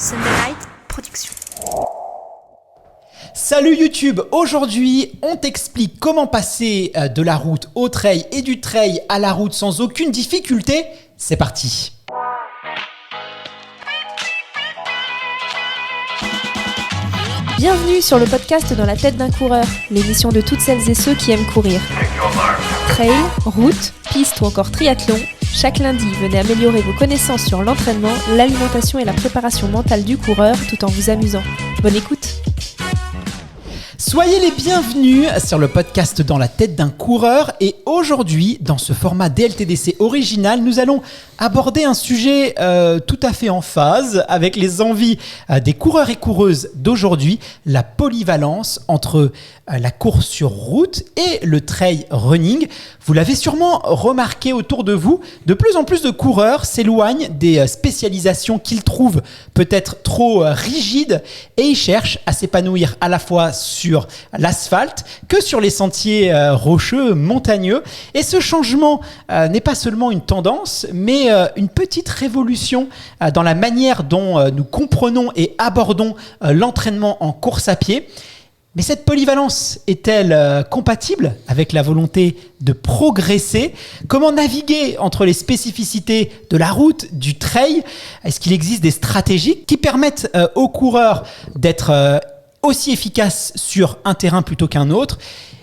Sunday Night Production. Salut YouTube, aujourd'hui on t'explique comment passer de la route au trail et du trail à la route sans aucune difficulté. C'est parti. Bienvenue sur le podcast Dans la tête d'un coureur, l'émission de toutes celles et ceux qui aiment courir. Trail, route, piste ou encore triathlon, chaque lundi, venez améliorer vos connaissances sur l'entraînement, l'alimentation et la préparation mentale du coureur tout en vous amusant. Bonne écoute! Soyez les bienvenus sur le podcast Dans la tête d'un coureur et aujourd'hui, dans ce format DLTDC original, nous allons aborder un sujet tout à fait en phase avec les envies des coureurs et coureuses d'aujourd'hui, la polyvalence entre la course sur route et le trail running. Vous l'avez sûrement remarqué autour de vous, de plus en plus de coureurs s'éloignent des spécialisations qu'ils trouvent peut-être trop rigides et ils cherchent à s'épanouir à la fois sur l'asphalte que sur les sentiers rocheux, montagneux. Et ce changement n'est pas seulement une tendance, mais une petite révolution dans la manière dont nous comprenons et abordons l'entraînement en course à pied. Mais cette polyvalence est-elle compatible avec la volonté de progresser ? Comment naviguer entre les spécificités de la route, du trail ? Est-ce qu'il existe des stratégies qui permettent aux coureurs d'être aussi efficaces sur un terrain plutôt qu'un autre ?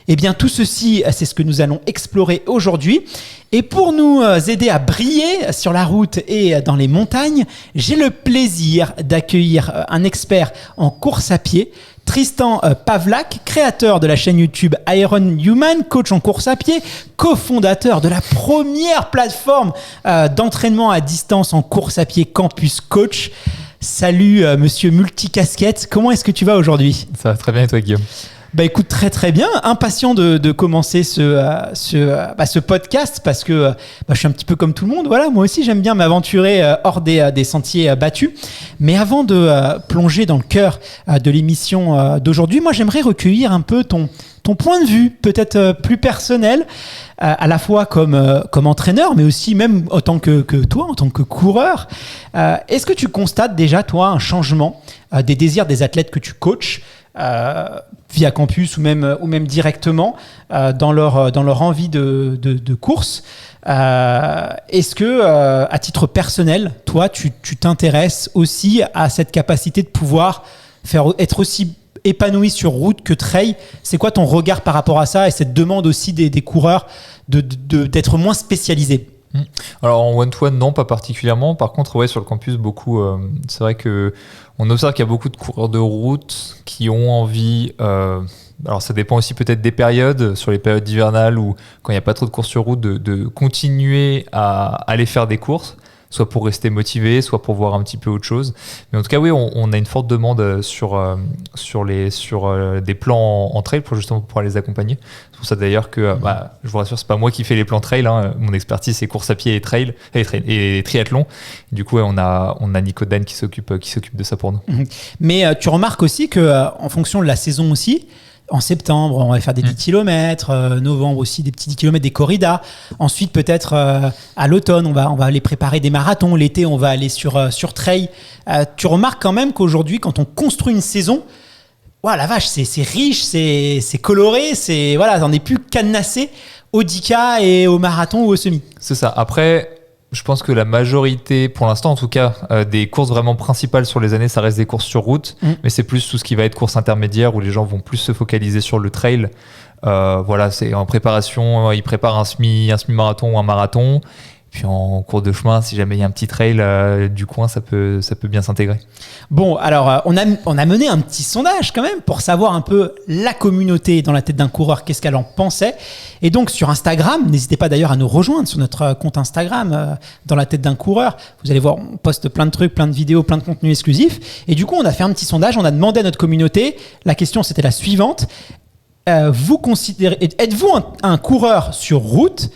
Eh bien, tout ceci, c'est ce que nous allons explorer aujourd'hui. Et pour nous aider à briller sur la route et dans les montagnes, j'ai le plaisir d'accueillir un expert en course à pied, Tristan Pavlak, créateur de la chaîne YouTube Iron Human, coach en course à pied, cofondateur de la première plateforme d'entraînement à distance en course à pied Campus Coach. Salut monsieur multicasquette, comment est-ce que tu vas aujourd'hui ? Ça va très bien et toi Guillaume ? Bah écoute, très bien, impatient de commencer ce podcast parce que je suis un petit peu comme tout le monde. Voilà, moi aussi j'aime bien m'aventurer hors des sentiers battus. Mais avant de plonger dans le cœur de l'émission d'aujourd'hui, moi j'aimerais recueillir un peu ton point de vue, peut-être plus personnel, à la fois comme entraîneur, mais aussi même en tant que toi, en tant que coureur. Est-ce que tu constates déjà, toi, un changement des désirs des athlètes que tu coaches via campus ou même directement dans leur envie de course. Est-ce que, à titre personnel, toi, tu t'intéresses aussi à cette capacité de pouvoir être aussi épanoui sur route que trail ? C'est quoi ton regard par rapport à ça et cette demande aussi des coureurs d'être moins spécialisés ? Alors en one-to-one, non, pas particulièrement. Par contre, ouais, sur le campus, beaucoup. C'est vrai qu'on observe qu'il y a beaucoup de coureurs de route qui ont envie. Alors ça dépend aussi peut-être des périodes, sur les périodes hivernales ou quand il n'y a pas trop de courses sur route, de continuer à aller faire des courses, soit pour rester motivé, soit pour voir un petit peu autre chose. Mais en tout cas, oui, on a une forte demande sur des plans en trail pour justement pouvoir les accompagner. C'est pour ça d'ailleurs que, je vous rassure, c'est pas moi qui fais les plans trail. Hein. Mon expertise, c'est course à pied et triathlon. Du coup, on a Nico Dan qui s'occupe de ça pour nous. Mais tu remarques aussi qu'en fonction de la saison aussi, en septembre, on va faire des 10 km, novembre aussi, des petits 10 km, des corridas. Ensuite, peut-être à l'automne, on va aller préparer des marathons. L'été, on va aller sur trail. Tu remarques quand même qu'aujourd'hui, quand on construit une saison, la vache, c'est riche, c'est coloré, on n'est plus cadenassé au 10K et au marathon ou au semi. C'est ça. Après, je pense que la majorité, pour l'instant en tout cas, des courses vraiment principales sur les années, ça reste des courses sur route, mais c'est plus tout ce qui va être course intermédiaire où les gens vont plus se focaliser sur le trail. C'est en préparation, ils préparent un semi-marathon ou un marathon. Puis en cours de chemin, si jamais il y a un petit trail du coin, ça peut bien s'intégrer. Bon, alors on a mené un petit sondage quand même pour savoir un peu la communauté dans la tête d'un coureur, qu'est-ce qu'elle en pensait. Et donc sur Instagram, n'hésitez pas d'ailleurs à nous rejoindre sur notre compte Instagram dans la tête d'un coureur. Vous allez voir, on poste plein de trucs, plein de vidéos, plein de contenus exclusifs. Et du coup, on a fait un petit sondage, on a demandé à notre communauté, la question c'était la suivante. Êtes-vous un coureur sur route ?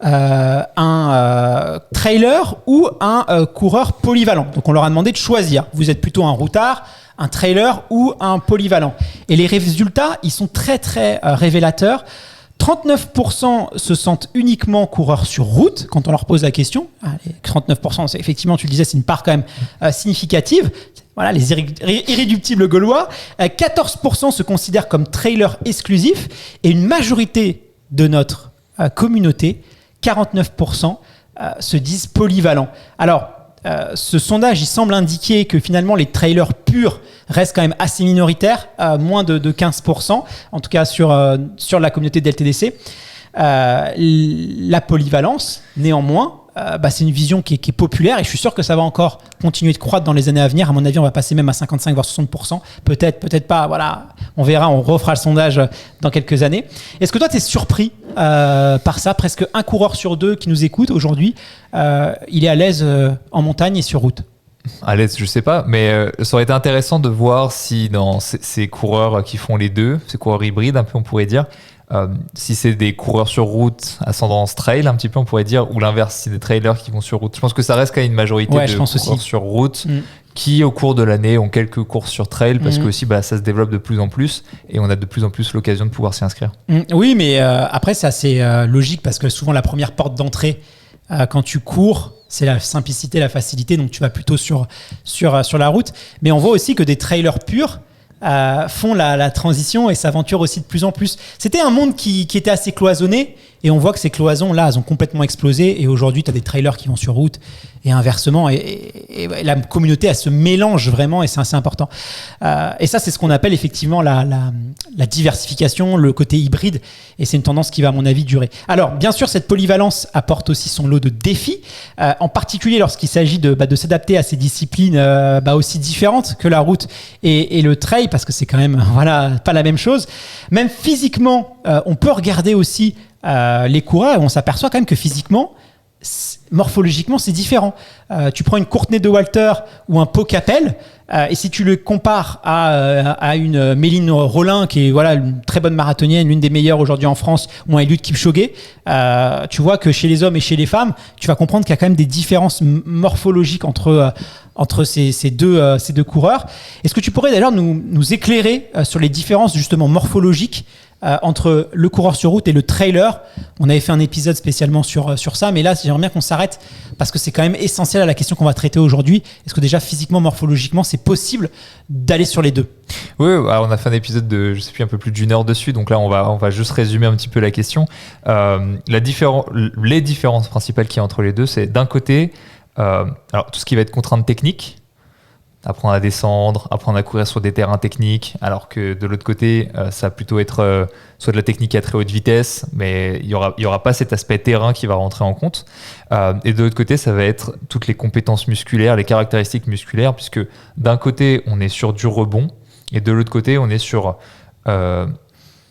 Un trailer ou un coureur polyvalent. Donc on leur a demandé de choisir. Vous êtes plutôt un routard, un trailer ou un polyvalent. Et les résultats, ils sont très très révélateurs. 39% se sentent uniquement coureurs sur route quand on leur pose la question. 39%, c'est, effectivement, tu le disais, c'est une part quand même significative. Voilà, les irréductibles gaulois. 14% se considèrent comme trailers exclusifs et une majorité de notre communauté, 49%, se disent polyvalents. Alors, ce sondage, il semble indiquer que finalement les trailers purs restent quand même assez minoritaires, moins de 15%, en tout cas sur la communauté d'LTDC. La polyvalence, néanmoins, c'est une vision qui est populaire et je suis sûr que ça va encore continuer de croître dans les années à venir. À mon avis, on va passer même à 55 voire 60%. Peut-être pas. Voilà, on verra, on refera le sondage dans quelques années. Est-ce que toi, tu es surpris par ça? Presque un coureur sur deux qui nous écoute aujourd'hui, il est à l'aise en montagne et sur route. À l'aise, je sais pas, mais ça aurait été intéressant de voir si dans ces coureurs qui font les deux, ces coureurs hybrides, un peu on pourrait dire, si c'est des coureurs sur route ascendance trail, un petit peu on pourrait dire, ou l'inverse, si c'est des trailers qui vont sur route. Je pense que ça reste quand même une majorité de coureurs sur route qui au cours de l'année ont quelques courses sur trail parce que aussi ça se développe de plus en plus et on a de plus en plus l'occasion de pouvoir s'y inscrire. Oui, mais après c'est assez logique parce que souvent la première porte d'entrée quand tu cours, c'est la simplicité, la facilité, donc tu vas plutôt sur la route. Mais on voit aussi que des trailers purs font la transition et s'aventurent aussi de plus en plus. C'était un monde qui était assez cloisonné et on voit que ces cloisons là, elles ont complètement explosé et aujourd'hui tu as des trailers qui vont sur route et inversement et la communauté elle se mélange vraiment et c'est assez important. Et ça c'est ce qu'on appelle effectivement la diversification, le côté hybride et c'est une tendance qui va à mon avis durer. Alors bien sûr cette polyvalence apporte aussi son lot de défis, en particulier lorsqu'il s'agit de s'adapter à ces disciplines aussi différentes que la route et le trail parce que c'est quand même pas la même chose. Même physiquement, on peut regarder aussi les coureurs et on s'aperçoit quand même que physiquement, morphologiquement, c'est différent. Tu prends une Courtney de Walter ou un Pau Capel et si tu le compares à une Méline Rollin qui est une très bonne marathonienne, l'une des meilleures aujourd'hui en France, ou un Eliud Kipchoge, tu vois que chez les hommes et chez les femmes, tu vas comprendre qu'il y a quand même des différences morphologiques entre ces deux coureurs. Est-ce que tu pourrais d'ailleurs nous éclairer sur les différences justement morphologiques entre le coureur sur route et le trailer? On avait fait un épisode spécialement sur ça, mais là j'aimerais bien qu'on s'arrête parce que c'est quand même essentiel à la question qu'on va traiter aujourd'hui. Est-ce que déjà physiquement, morphologiquement, c'est possible d'aller sur les deux? Oui, alors on a fait un épisode de, je sais plus, un peu plus d'une heure dessus, donc là on va juste résumer un petit peu la question. Les différences principales qu'il y a entre les deux, c'est d'un côté, alors tout ce qui va être contrainte technique, apprendre à descendre, apprendre à courir sur des terrains techniques, alors que de l'autre côté, ça va plutôt être soit de la technique à très haute vitesse, mais il y aura pas cet aspect terrain qui va rentrer en compte. Et de l'autre côté, ça va être toutes les compétences musculaires, les caractéristiques musculaires, puisque d'un côté, on est sur du rebond, et de l'autre côté, on est sur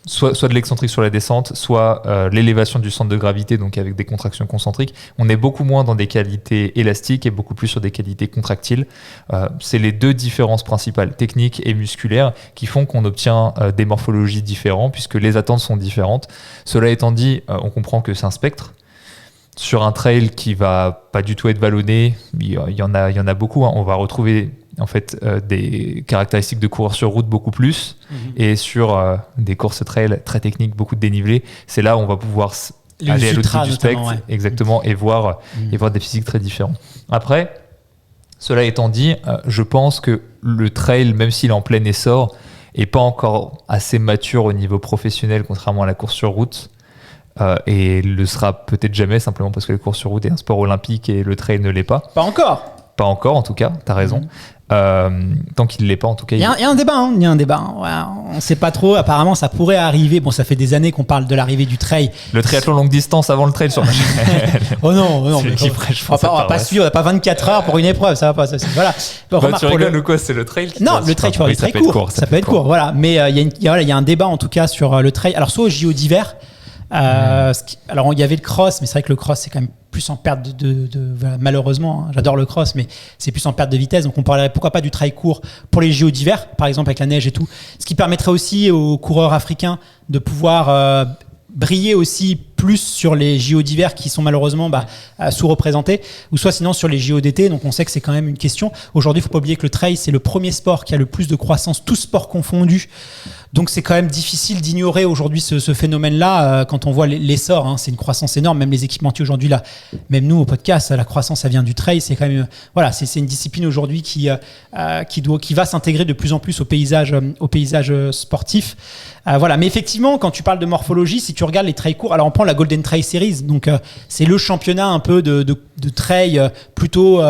soit de l'excentrique sur la descente, soit l'élévation du centre de gravité, donc avec des contractions concentriques. On est beaucoup moins dans des qualités élastiques et beaucoup plus sur des qualités contractiles. C'est les deux différences principales, techniques et musculaires, qui font qu'on obtient des morphologies différentes, puisque les attentes sont différentes. Cela étant dit, on comprend que c'est un spectre. Sur un trail qui va pas du tout être vallonné, il y en a beaucoup. On va retrouver en fait des caractéristiques de coureurs sur route beaucoup plus, et sur des courses trail très techniques, beaucoup de dénivelé, c'est là où on va pouvoir aller à l'autre bout du spectre, exactement, et voir des physiques très différents. Après, cela étant dit, je pense que le trail, même s'il est en plein essor, est pas encore assez mature au niveau professionnel, contrairement à la course sur route. Et le sera peut-être jamais, simplement parce que la course sur route est un sport olympique et le trail ne l'est pas. Pas encore, en tout cas, t'as raison. Tant qu'il ne l'est pas, en tout cas. Il y a un débat. Ouais, on ne sait pas trop. Apparemment, ça pourrait arriver. Bon, ça fait des années qu'on parle de l'arrivée du trail. Le triathlon longue distance avant le trail sur ma chaîne. Oh non. On va pas suivre. On n'a pas 24 heures pour une épreuve. Ça va pas. Voilà. Tu rigoles ou quoi? C'est le trail? Non, le trail, tu vois, très court. Ça peut être court. Voilà. Mais il y a un débat en tout cas sur le trail. Alors, soit au JO d'hiver. Alors il y avait le cross, mais c'est vrai que le cross c'est quand même plus en perte malheureusement, j'adore le cross, mais c'est plus en perte de vitesse, donc on parlerait pourquoi pas du trail court pour les JO d'hiver, par exemple avec la neige et tout, ce qui permettrait aussi aux coureurs africains de pouvoir briller aussi plus sur les JO d'hiver qui sont malheureusement sous-représentés, ou soit sinon sur les JO d'été. Donc on sait que c'est quand même une question. Aujourd'hui, il ne faut pas oublier que le trail, c'est le premier sport qui a le plus de croissance, tous sports confondus. Donc c'est quand même difficile d'ignorer aujourd'hui ce phénomène-là quand on voit l'essor. Hein, c'est une croissance énorme. Même les équipementiers aujourd'hui, là, même nous au podcast, la croissance, ça vient du trail. C'est quand même c'est une discipline aujourd'hui qui va s'intégrer de plus en plus au paysage sportif. Mais effectivement, quand tu parles de morphologie, si tu regardes les trails courts, alors on prend la Golden Trail Series, donc c'est le championnat un peu de trail plutôt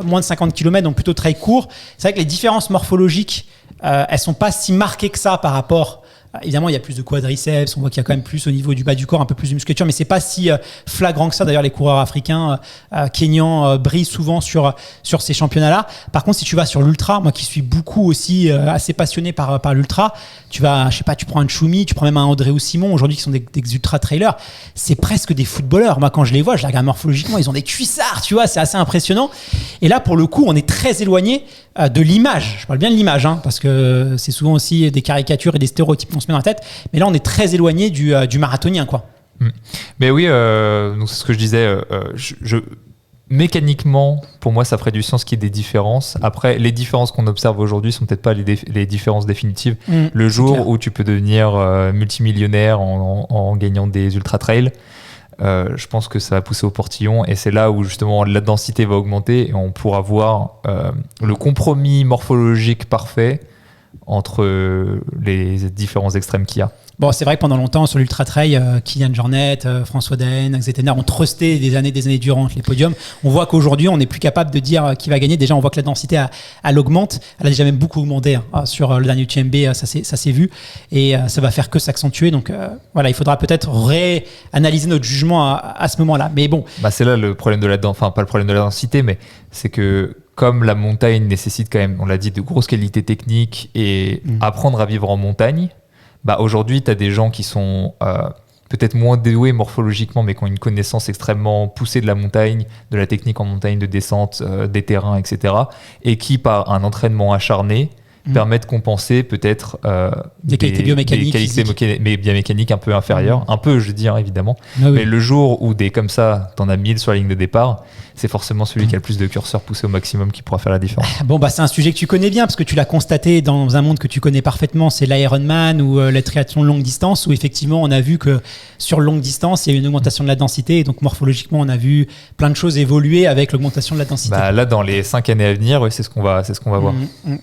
moins de 50 km, donc plutôt trail court. C'est vrai que les différences morphologiques, elles sont pas si marquées que ça par rapport. Évidemment, il y a plus de quadriceps, on voit qu'il y a quand même plus au niveau du bas du corps, un peu plus de musculature, mais c'est pas si flagrant que ça. D'ailleurs, les coureurs africains, kenyans, brillent souvent sur ces championnats-là. Par contre, si tu vas sur l'ultra, moi qui suis beaucoup aussi assez passionné par l'ultra, tu vas, je sais pas, tu prends un Choumi, tu prends même un André ou Simon, aujourd'hui qui sont des ultra trailers, c'est presque des footballeurs. Moi, quand je les vois, je les regarde morphologiquement, ils ont des cuissards, tu vois, c'est assez impressionnant. Et là, pour le coup, on est très éloigné de l'image. Je parle bien de l'image, hein, parce que c'est souvent aussi des caricatures et des stéréotypes qu'on se met dans la tête. Mais là, on est très éloigné du marathonien, quoi. Mais oui, donc c'est ce que je disais. Mécaniquement, pour moi, ça ferait du sens qu'il y ait des différences. Après, les différences qu'on observe aujourd'hui sont peut-être pas les différences définitives. Le jour où tu peux devenir multimillionnaire en gagnant des ultra trails, je pense que ça va pousser au portillon, et c'est là où justement la densité va augmenter et on pourra voir le compromis morphologique parfait entre les différents extrêmes qu'il y a. Bon, c'est vrai que pendant longtemps, sur l'Ultra Trail, Kylian Jornet, François Daen, etc. ont trusté des années durant les podiums. On voit qu'aujourd'hui, on n'est plus capable de dire qui va gagner. Déjà, on voit que la densité, elle augmente. Elle a déjà même beaucoup augmenté sur le dernier UTMB, ça s'est vu. Et ça va faire que s'accentuer. Donc il faudra peut-être réanalyser notre jugement à ce moment-là. Mais bon. C'est là le problème de la densité, enfin pas le problème de la densité, mais c'est que comme la montagne nécessite quand même, on l'a dit, de grosses qualités techniques et apprendre à vivre en montagne, aujourd'hui, tu as des gens qui sont peut-être moins doués morphologiquement, mais qui ont une connaissance extrêmement poussée de la montagne, de la technique en montagne, de descente, des terrains, etc. Et qui, par un entraînement acharné, permettent de compenser peut-être des qualités biomécaniques, biomécaniques un peu inférieures. Un peu, je dis, évidemment. Ah oui. Mais le jour où comme ça, tu en as 1000 sur la ligne de départ, c'est forcément celui qui a le plus de curseurs poussés au maximum qui pourra faire la différence. Bon, c'est un sujet que tu connais bien parce que tu l'as constaté dans un monde que tu connais parfaitement, c'est l'Ironman ou le triathlon de longue distance, où effectivement on a vu que sur longue distance il y a eu une augmentation de la densité, et donc morphologiquement on a vu plein de choses évoluer avec l'augmentation de la densité. Là, dans les 5 années à venir, c'est ce qu'on va voir.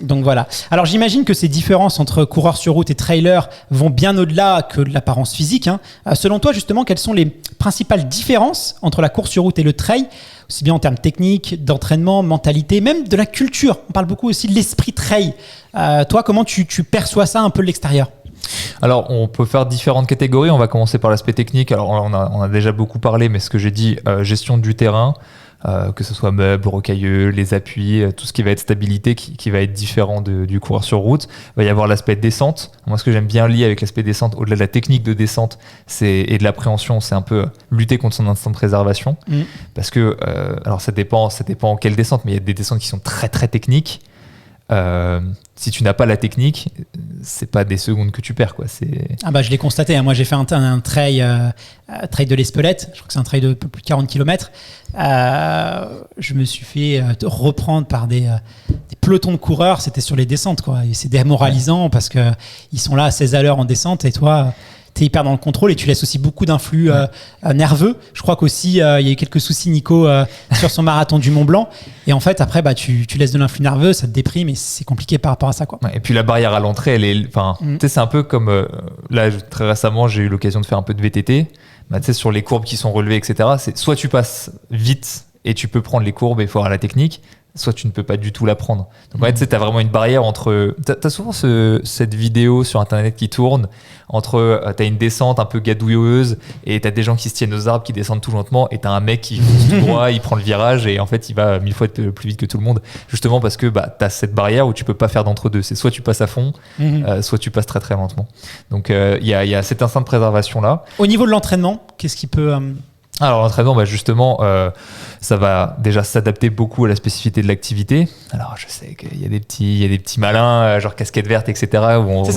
Donc voilà. Alors j'imagine que ces différences entre coureurs sur route et trailers vont bien au-delà que de l'apparence physique, hein. Selon toi, justement, quelles sont les principales différences entre la course sur route et le trail, aussi bien en termes techniques, d'entraînement, mentalité, même de la culture? On parle beaucoup aussi de l'esprit trail. Toi, comment tu perçois ça un peu de l'extérieur? Alors, on peut faire différentes catégories. On va commencer par l'aspect technique. Alors, on a déjà beaucoup parlé, mais ce que j'ai dit, gestion du terrain, que ce soit meubles, rocailleux, les appuis, tout ce qui va être stabilité, qui va être différent du coureur sur route. Il va y avoir l'aspect descente. Moi, ce que j'aime bien lier avec l'aspect descente, au-delà de la technique de descente et de l'appréhension, c'est un peu lutter contre son instinct de préservation. Parce que, alors ça dépend en quelle descente, mais il y a des descentes qui sont très très techniques. Si tu n'as pas la technique, c'est pas des secondes que tu perds, quoi. Je l'ai constaté, hein. Moi j'ai fait un trail de l'Espelette, je crois que c'est un trail de plus de 40 km. Je me suis fait reprendre par des pelotons de coureurs, c'était sur les descentes, quoi. Et c'est démoralisant parce que ils sont là à 16 à l'heure en descente et toi t'es hyper dans le contrôle et tu laisses aussi beaucoup d'influx nerveux. Je crois qu'aussi il y a eu quelques soucis, Nico, sur son marathon du Mont Blanc. Et en fait, après, tu laisses de l'influx nerveux, ça te déprime et c'est compliqué par rapport à ça, quoi. Et puis la barrière à l'entrée, c'est un peu comme là, très récemment, j'ai eu l'occasion de faire un peu de VTT. Sur les courbes qui sont relevées, etc. C'est soit tu passes vite et tu peux prendre les courbes et il faut avoir la technique, soit tu ne peux pas du tout la prendre. Donc en fait, tu as vraiment une barrière entre... Tu as souvent cette vidéo sur Internet qui tourne entre... tu as une descente un peu gadouilleuse et tu as des gens qui se tiennent aux arbres, qui descendent tout lentement, et tu as un mec qui fonce tout droit, il prend le virage et en fait, il va 1000 fois plus vite que tout le monde. Justement parce que tu as cette barrière où tu peux pas faire d'entre-deux. C'est soit tu passes à fond, soit tu passes très très lentement. Donc il y a cet instinct de préservation-là. Au niveau de l'entraînement, qu'est-ce qui peut... Alors l'entraînement, justement, ça va déjà s'adapter beaucoup à la spécificité de l'activité. Alors je sais qu'il y a des petits malins, genre casquette verte, etc.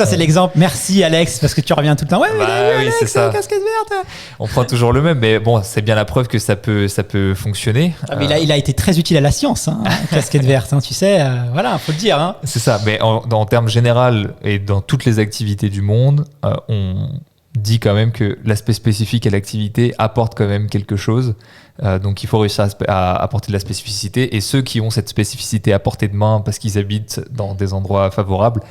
C'est l'exemple. Merci Alex, parce que tu reviens tout le temps. Ouais, oui, Alex, c'est ça. Casquette verte. On prend toujours le même, mais bon, c'est bien la preuve que ça peut fonctionner. Ah, mais il a été très utile à la science, casquette verte. Tu sais, voilà, faut le dire. C'est ça. Mais en termes général et dans toutes les activités du monde, on dit quand même que l'aspect spécifique à l'activité apporte quand même quelque chose. Donc il faut réussir à apporter de la spécificité. Et ceux qui ont cette spécificité à portée de main parce qu'ils habitent dans des endroits favorables,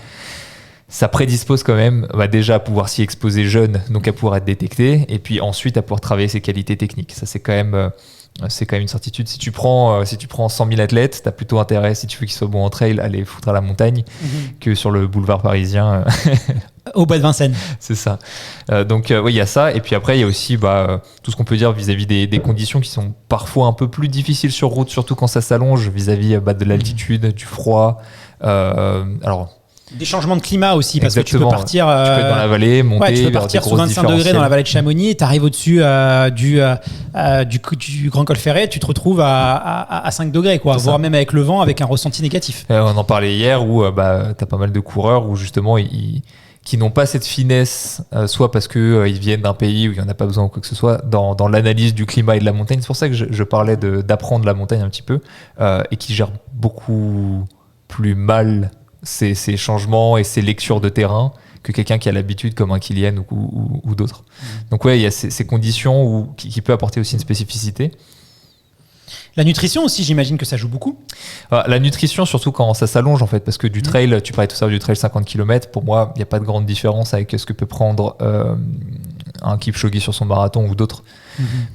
ça prédispose quand même déjà à pouvoir s'y exposer jeune, donc à pouvoir être détecté, et puis ensuite à pouvoir travailler ses qualités techniques. Ça, c'est quand même une certitude. Si tu prends 100 000 athlètes, tu as plutôt intérêt, si tu veux qu'ils soient bons en trail, à les foutre à la montagne que sur le boulevard parisien. Au bois de Vincennes. C'est ça. Donc il y a ça. Et puis après, il y a aussi tout ce qu'on peut dire vis-à-vis des conditions qui sont parfois un peu plus difficiles sur route, surtout quand ça s'allonge, vis-à-vis de l'altitude, du froid. Des changements de climat aussi, parce Exactement. Que tu peux partir. Tu peux être dans la vallée, monter. Tu peux partir sous 25 degrés dans la vallée de Chamonix, tu arrives au-dessus du Grand Col Ferret, tu te retrouves à 5 degrés, voire même avec le vent, avec un ressenti négatif. On en parlait hier où tu as pas mal de coureurs où justement qui n'ont pas cette finesse, soit parce qu'ils viennent d'un pays où il n'y en a pas besoin ou quoi que ce soit, dans l'analyse du climat et de la montagne. C'est pour ça que je parlais d'apprendre la montagne un petit peu, et qui gèrent beaucoup plus mal ces changements et ces lectures de terrain que quelqu'un qui a l'habitude comme un Kylian ou d'autres. Donc il y a ces conditions qui peut apporter aussi une spécificité. La nutrition aussi, j'imagine que ça joue beaucoup. La nutrition, surtout quand ça s'allonge en fait, parce que du trail, tu parlais tout ça du trail 50 km, pour moi, il n'y a pas de grande différence avec ce que peut prendre un Kipchoge sur son marathon ou d'autres.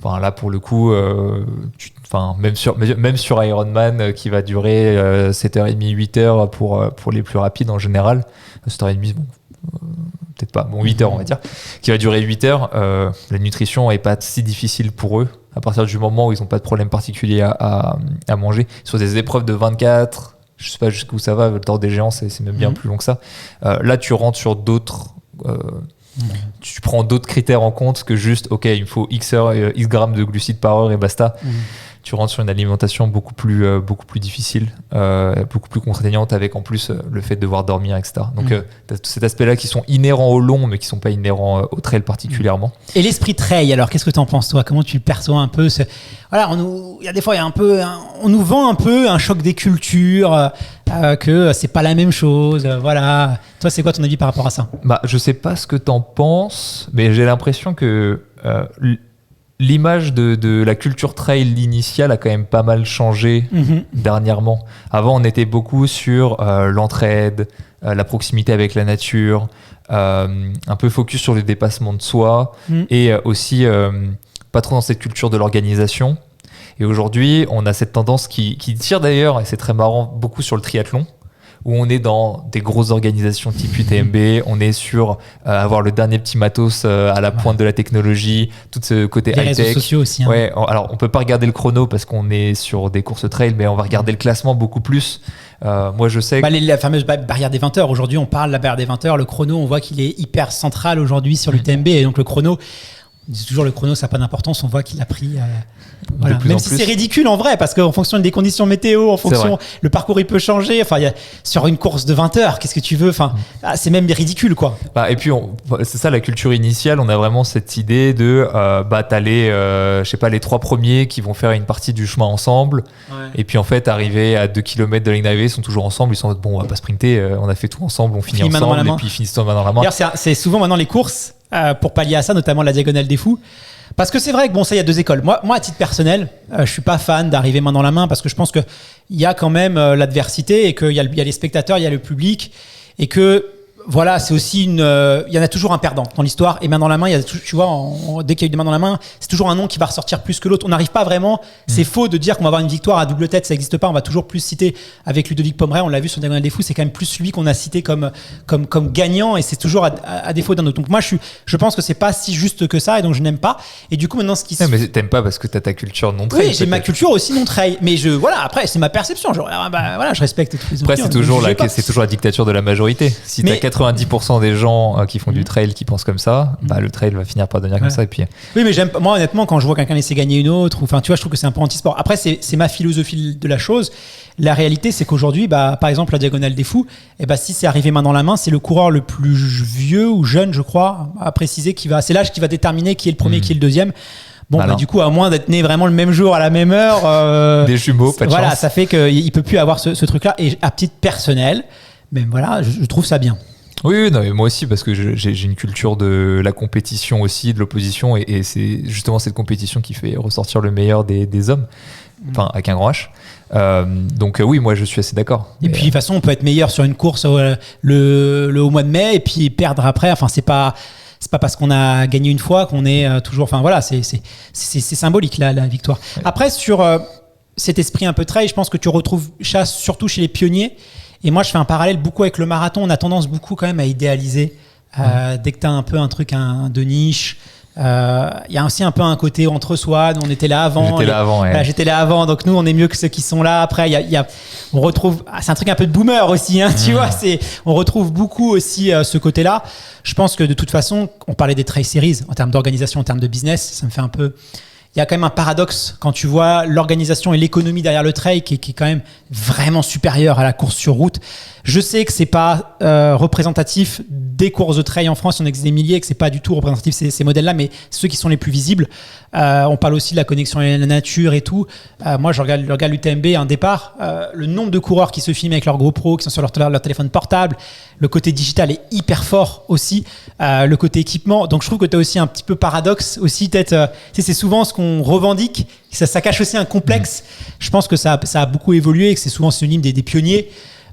Là, pour le coup, même sur Ironman qui va durer 7h30, 8h pour les plus rapides en général, 7h30, peut-être pas, 8h on va dire, qui va durer 8h, la nutrition n'est pas si difficile pour eux à partir du moment où ils n'ont pas de problème particulier à manger. Sur des épreuves de 24, je ne sais pas jusqu'où ça va, le temps des géants c'est même bien plus long que ça. Là tu rentres sur d'autres... tu prends d'autres critères en compte que juste il me faut X grammes de glucides par heure et basta. Tu rentres sur une alimentation beaucoup plus difficile, beaucoup plus contraignante, avec en plus le fait de devoir dormir, etc. Donc tu as cet aspect-là qui sont inhérents au long, mais qui ne sont pas inhérents au trail particulièrement. Et l'esprit trail, alors qu'est-ce que tu en penses toi? Comment tu le perçois un peu? Il y a des fois, on nous vend un peu un choc des cultures, que c'est pas la même chose. Voilà. Toi, c'est quoi ton avis par rapport à ça? Je sais pas ce que tu en penses, mais j'ai l'impression que l'image de la culture trail initiale a quand même pas mal changé dernièrement. Avant, on était beaucoup sur l'entraide, la proximité avec la nature, un peu focus sur le dépassement de soi, et aussi pas trop dans cette culture de l'organisation. Et aujourd'hui, on a cette tendance qui tire d'ailleurs, et c'est très marrant, beaucoup sur le triathlon, où on est dans des grosses organisations type UTMB, on est sur avoir le dernier petit matos à la pointe de la technologie, tout ce côté high-tech. Les réseaux sociaux aussi. Alors on peut pas regarder le chrono parce qu'on est sur des courses trail, mais on va regarder le classement beaucoup plus. Moi je sais la fameuse barrière des 20 heures, aujourd'hui on parle de la barrière des 20 heures, le chrono on voit qu'il est hyper central aujourd'hui sur l'UTMB, et donc le chrono, on dit toujours le chrono ça n'a pas d'importance, on voit qu'il a pris même si c'est ridicule en vrai, parce qu'en fonction des conditions météo, en fonction le parcours il peut changer, sur une course de 20 heures qu'est-ce que tu veux, c'est même ridicule quoi. Et puis c'est ça la culture initiale, on a vraiment cette idée de t'as les 3 premiers qui vont faire une partie du chemin ensemble, et puis en fait arriver à 2 km de la ligne d'arrivée, ils sont toujours ensemble, ils sont en mode on va pas sprinter, on a fait tout ensemble, on finit ensemble, et puis ils finissent main dans la main. D'ailleurs, c'est souvent maintenant les courses pour pallier à ça, notamment la diagonale des fous. Parce que c'est vrai que ça, il y a 2 écoles. Moi, à titre personnel, je suis pas fan d'arriver main dans la main, parce que je pense que il y a quand même l'adversité, et qu'il y a les spectateurs, il y a le public, et que voilà, c'est aussi il y en a toujours un perdant dans l'histoire, et main dans la main, tu vois, dès qu'il y a eu des mains dans la main, c'est toujours un nom qui va ressortir plus que l'autre. On n'arrive pas vraiment, c'est faux de dire qu'on va avoir une victoire à double tête, ça n'existe pas. On va toujours plus citer, avec Ludovic Pomeray, on l'a vu sur Diagonale des Fous, c'est quand même plus lui qu'on a cité comme gagnant, et c'est toujours à défaut d'un autre. Donc moi, je pense que c'est pas si juste que ça, et donc je n'aime pas. Et du coup, maintenant, mais t'aimes pas parce que t'as ta culture non trail. Oui, j'ai ma culture aussi non trail, mais après, c'est ma perception. Je respecte tous les opinions. Après, c'est toujours la dictature de la majorité. Si t'as 90% des gens qui font du trail qui pensent comme ça, le trail va finir par devenir comme ça. Et puis... Oui, mais moi honnêtement, quand je vois quelqu'un laisser gagner une autre, enfin tu vois, je trouve que c'est un peu anti-sport. Après, c'est ma philosophie de la chose. La réalité, c'est qu'aujourd'hui, par exemple, la Diagonale des Fous, si c'est arrivé main dans la main, c'est le coureur le plus vieux ou jeune, je crois, à préciser, c'est l'âge qui va déterminer qui est le premier, qui est le deuxième. Bon, du coup, à moins d'être né vraiment le même jour, à la même heure... des jumeaux, pas de chance. Voilà, ça fait qu'il peut plus avoir ce truc-là. Et à titre personnel, je trouve ça bien. Oui, non, mais moi aussi, parce que j'ai une culture de la compétition aussi, de l'opposition, et c'est justement cette compétition qui fait ressortir le meilleur des hommes, enfin, avec un grand H. Donc oui, moi je suis assez d'accord. Et puis de toute façon, on peut être meilleur sur une course au mois de mai et puis perdre après. Enfin, c'est pas parce qu'on a gagné une fois qu'on est toujours. Enfin voilà, c'est symbolique la victoire. Ouais. Après sur cet esprit un peu trail, je pense que tu retrouves ça surtout chez les pionniers. Et moi, je fais un parallèle beaucoup avec le marathon. On a tendance beaucoup quand même à idéaliser dès que tu as un peu un truc de niche. Il y a aussi un peu un côté entre soi. Nous, on était là avant. J'étais là avant. Donc nous, on est mieux que ceux qui sont là après. On retrouve. C'est un truc un peu de boomer aussi. Tu vois. On retrouve beaucoup aussi ce côté-là. Je pense que de toute façon, on parlait des trail series en termes d'organisation, en termes de business. Ça me fait un peu. Il y a quand même un paradoxe quand tu vois l'organisation et l'économie derrière le trail qui est quand même vraiment supérieure à la course sur route. Je sais que c'est pas représentatif des courses de trail en France, il y en existe des milliers, que c'est pas du tout représentatif ces modèles-là, mais ceux qui sont les plus visibles. On parle aussi de la connexion à la nature et tout. Moi, je regarde l'UTMB, un départ. Le nombre de coureurs qui se filment avec leur GoPro, qui sont sur leur téléphone portable. Le côté digital est hyper fort aussi. Le côté équipement. Donc, je trouve que tu as aussi un petit peu paradoxe aussi. Peut-être, c'est souvent ce qu'on revendique. Ça cache aussi un complexe. Je pense que ça a beaucoup évolué et que c'est souvent synonyme des pionniers.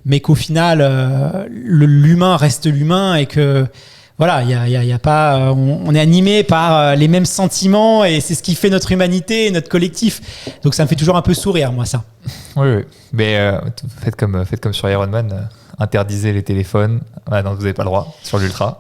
Mais qu'au final, l'humain reste l'humain et que voilà, y a pas, on est animé par les mêmes sentiments et c'est ce qui fait notre humanité, notre collectif. Donc ça me fait toujours un peu sourire, moi, ça. Oui. Mais faites comme sur Ironman. Interdisez les téléphones. Ah non, vous n'avez pas le droit sur l'ultra.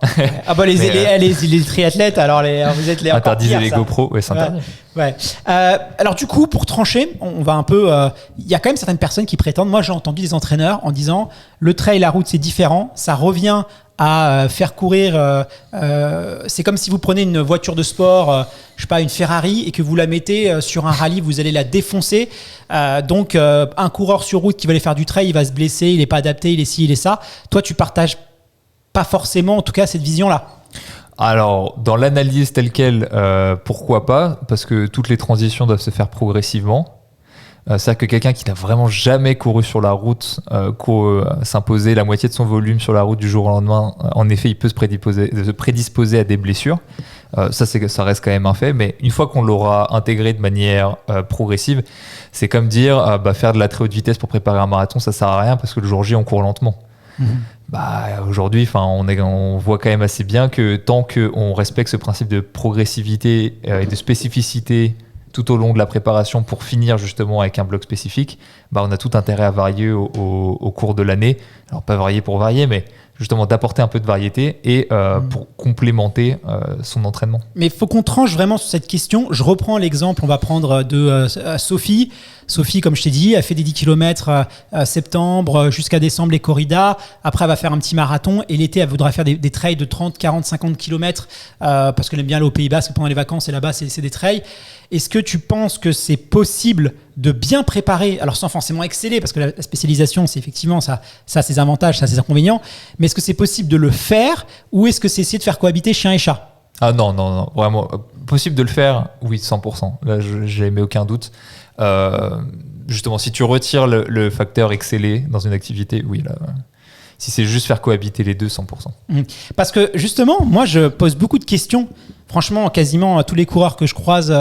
Les triathlètes, alors vous êtes les interdisez les GoPro, oui, c'est interdit. Ouais. Alors du coup, pour trancher, on va un peu. Il y a quand même certaines personnes qui prétendent. Moi, j'ai entendu des entraîneurs en disant le trail, la route, c'est différent. Ça revient à faire courir. C'est comme si vous prenez une voiture de sport, je sais pas, une Ferrari, et que vous la mettez sur un rallye, vous allez la défoncer. Donc, un coureur sur route qui va aller faire du trail, il va se blesser, il n'est pas adapté, il est ci, il est ça. Toi, tu partages pas forcément, en tout cas, cette vision-là. Alors, dans l'analyse telle quelle, pourquoi pas ? Parce que toutes les transitions doivent se faire progressivement. C'est-à-dire que quelqu'un qui n'a vraiment jamais couru sur la route, s'imposer la moitié de son volume sur la route du jour au lendemain, en effet, il peut se prédisposer à des blessures. Ça reste quand même un fait, mais une fois qu'on l'aura intégré de manière progressive, c'est comme dire faire de la très haute vitesse pour préparer un marathon, ça sert à rien parce que le jour J, on court lentement. Aujourd'hui, on voit quand même assez bien que tant qu'on respecte ce principe de progressivité et de spécificité tout au long de la préparation pour finir justement avec un bloc spécifique, on a tout intérêt à varier au cours de l'année. Alors pas varier pour varier, mais justement d'apporter un peu de variété et pour complémenter son entraînement. Mais il faut qu'on tranche vraiment sur cette question. Je reprends l'exemple, on va prendre de Sophie. Sophie, comme je t'ai dit, a fait des 10 km septembre jusqu'à décembre, les corridas. Après, elle va faire un petit marathon. Et l'été, elle voudra faire des trails de 30, 40, 50 km parce qu'elle aime bien aller au Pays Basque pendant les vacances. Et là-bas, c'est des trails. Est-ce que tu penses que c'est possible de bien préparer, alors sans forcément exceller, parce que la spécialisation, c'est effectivement ça a ses avantages, ça a ses inconvénients, mais est-ce que c'est possible de le faire ou est-ce que c'est essayer de faire cohabiter chien et chat ? Ah non, vraiment, possible de le faire, oui, 100%. Là, je n'ai aucun doute. Justement, si tu retires le facteur exceller dans une activité, oui, là... Si c'est juste faire cohabiter les deux, 100%. Parce que justement, moi, je pose beaucoup de questions. Franchement, quasiment tous les coureurs que je croise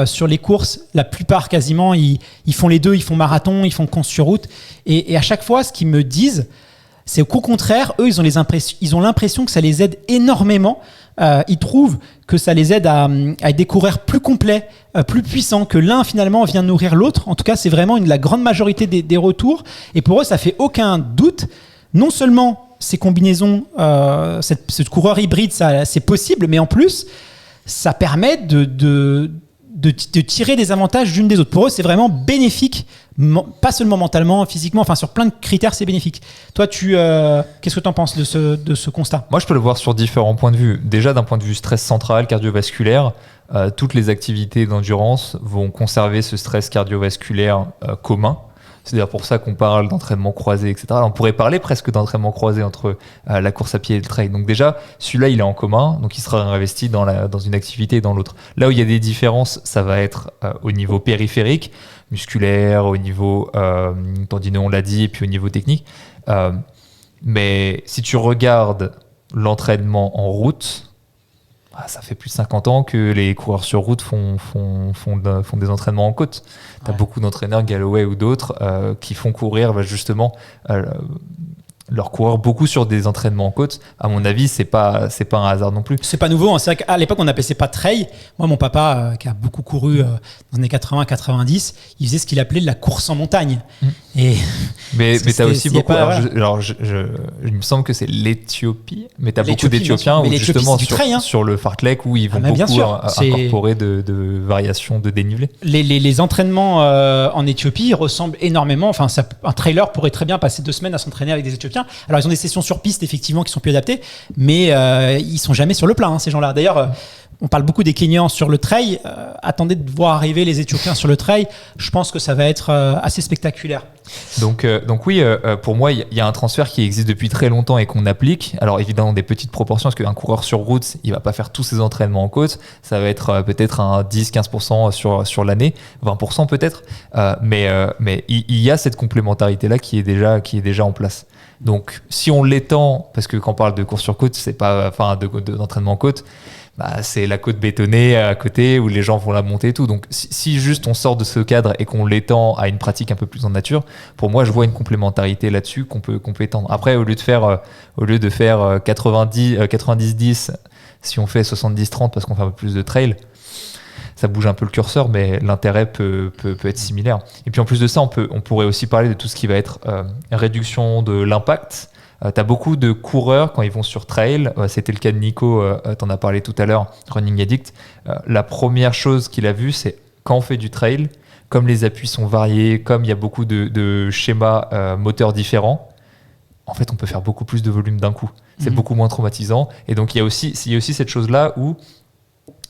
sur les courses, la plupart quasiment, ils font les deux, ils font marathon, ils font course sur route. Et à chaque fois, ce qu'ils me disent, c'est qu'au contraire, eux, ils ont l'impression que ça les aide énormément. Ils trouvent que ça les aide à être des coureurs plus complets, plus puissants, que l'un finalement vient nourrir l'autre. En tout cas, c'est vraiment la grande majorité des retours. Et pour eux, ça fait aucun doute. Non seulement ces combinaisons, ce coureur hybride, c'est possible, mais en plus, ça permet de de tirer des avantages d'une des autres. Pour eux, c'est vraiment bénéfique, pas seulement mentalement, physiquement, enfin sur plein de critères, c'est bénéfique. Toi, qu'est-ce que tu en penses de ce constat ? Moi, je peux le voir sur différents points de vue. Déjà, d'un point de vue stress central, cardiovasculaire, toutes les activités d'endurance vont conserver ce stress cardiovasculaire commun. C'est d'ailleurs pour ça qu'on parle d'entraînement croisé, etc. Alors, on pourrait parler presque d'entraînement croisé entre la course à pied et le trail. Donc déjà, celui-là, il est en commun, donc il sera investi dans une activité et dans l'autre. Là où il y a des différences, ça va être au niveau périphérique, musculaire, au niveau tendineux, on l'a dit, et puis au niveau technique. Mais si tu regardes l'entraînement en route, ça fait plus de 50 ans que les coureurs sur route font des entraînements en côte. Tu as beaucoup d'entraîneurs, Galloway ou d'autres, qui font courir justement leurs coureurs beaucoup sur des entraînements en côte. À mon avis, c'est pas un hasard non plus. C'est pas nouveau, hein. C'est vrai qu'à l'époque, on n'appelait ça pas trail. Moi, mon papa, qui a beaucoup couru dans les années 80-90, il faisait ce qu'il appelait de la course en montagne. Et mais tu as aussi beaucoup... il me semble que c'est l'Éthiopie, mais tu as beaucoup d'Éthiopiens où justement sur le fartlek où ils vont beaucoup incorporer de variations de dénivelé. Les entraînements en Éthiopie ressemblent énormément. Enfin, un trailer pourrait très bien passer 2 semaines à s'entraîner avec des Éthiopiens. Alors, ils ont des sessions sur piste, effectivement, qui sont plus adaptées, mais ils sont jamais sur le plat, ces gens-là. D'ailleurs, on parle beaucoup des Kenyans sur le trail. Attendez de voir arriver les Éthiopiens sur le trail. Je pense que ça va être assez spectaculaire. Donc oui, pour moi, il y a un transfert qui existe depuis très longtemps et qu'on applique. Alors évidemment, des petites proportions, parce qu'un coureur sur route, il va pas faire tous ses entraînements en côte. Ça va être peut-être un 10-15% sur l'année, 20% peut-être. Mais il y a cette complémentarité-là qui est déjà en place. Donc si on l'étend, parce que quand on parle de course sur côte, c'est pas, d'entraînement en côte, c'est la côte bétonnée à côté où les gens vont la monter et tout. Donc si juste on sort de ce cadre et qu'on l'étend à une pratique un peu plus en nature, pour moi je vois une complémentarité là-dessus qu'on peut étendre. Après, au lieu de faire 90-10, si on fait 70-30 parce qu'on fait un peu plus de trail, ça bouge un peu le curseur, mais l'intérêt peut être similaire. Et puis en plus de ça, on pourrait aussi parler de tout ce qui va être réduction de l'impact. Tu as beaucoup de coureurs quand ils vont sur trail, c'était le cas de Nico, tu en as parlé tout à l'heure, Running Addict. La première chose qu'il a vue, c'est quand on fait du trail, comme les appuis sont variés, comme il y a beaucoup de schémas moteurs différents, en fait on peut faire beaucoup plus de volume d'un coup. C'est beaucoup moins traumatisant. Et donc il y a aussi cette chose-là où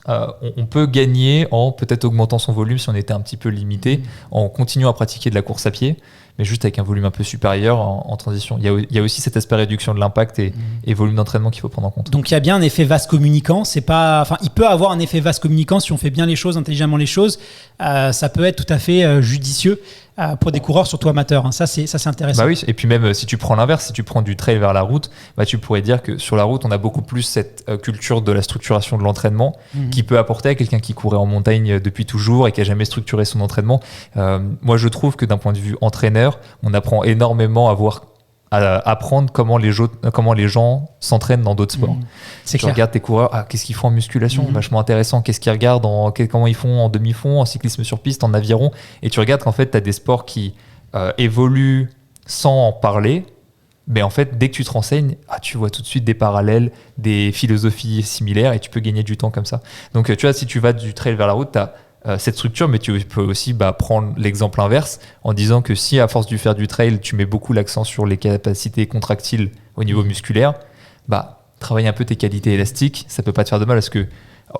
on peut gagner en peut-être augmentant son volume si on était un petit peu limité, en continuant à pratiquer de la course à pied, mais juste avec un volume un peu supérieur en transition. Il y a aussi cet aspect réduction de l'impact et volume d'entraînement qu'il faut prendre en compte. Donc il y a bien un effet vase communicant. Il peut avoir un effet vase communicant si on fait bien les choses, intelligemment les choses. Ça peut être tout à fait judicieux pour des coureurs, surtout amateurs. Ça c'est intéressant. Bah oui, et puis même si tu prends l'inverse, si tu prends du trail vers la route, tu pourrais dire que sur la route, on a beaucoup plus cette culture de la structuration de l'entraînement qui peut apporter à quelqu'un qui courait en montagne depuis toujours et qui n'a jamais structuré son entraînement. Moi, je trouve que d'un point de vue entraîneur, on apprend énormément à apprendre comment les gens s'entraînent dans d'autres sports. Tu regardes tes coureurs, qu'est-ce qu'ils font en musculation, vachement intéressant, qu'est-ce qu'ils regardent, comment ils font en demi-fond, en cyclisme sur piste, en aviron, et tu regardes qu'en fait tu as des sports qui évoluent sans en parler, mais en fait dès que tu te renseignes, tu vois tout de suite des parallèles, des philosophies similaires, et tu peux gagner du temps comme ça. Donc tu vois, si tu vas du trail vers la route, tu as cette structure, mais tu peux aussi prendre l'exemple inverse en disant que si à force de faire du trail, tu mets beaucoup l'accent sur les capacités contractiles au niveau musculaire, travailler un peu tes qualités élastiques, ça peut pas te faire de mal parce que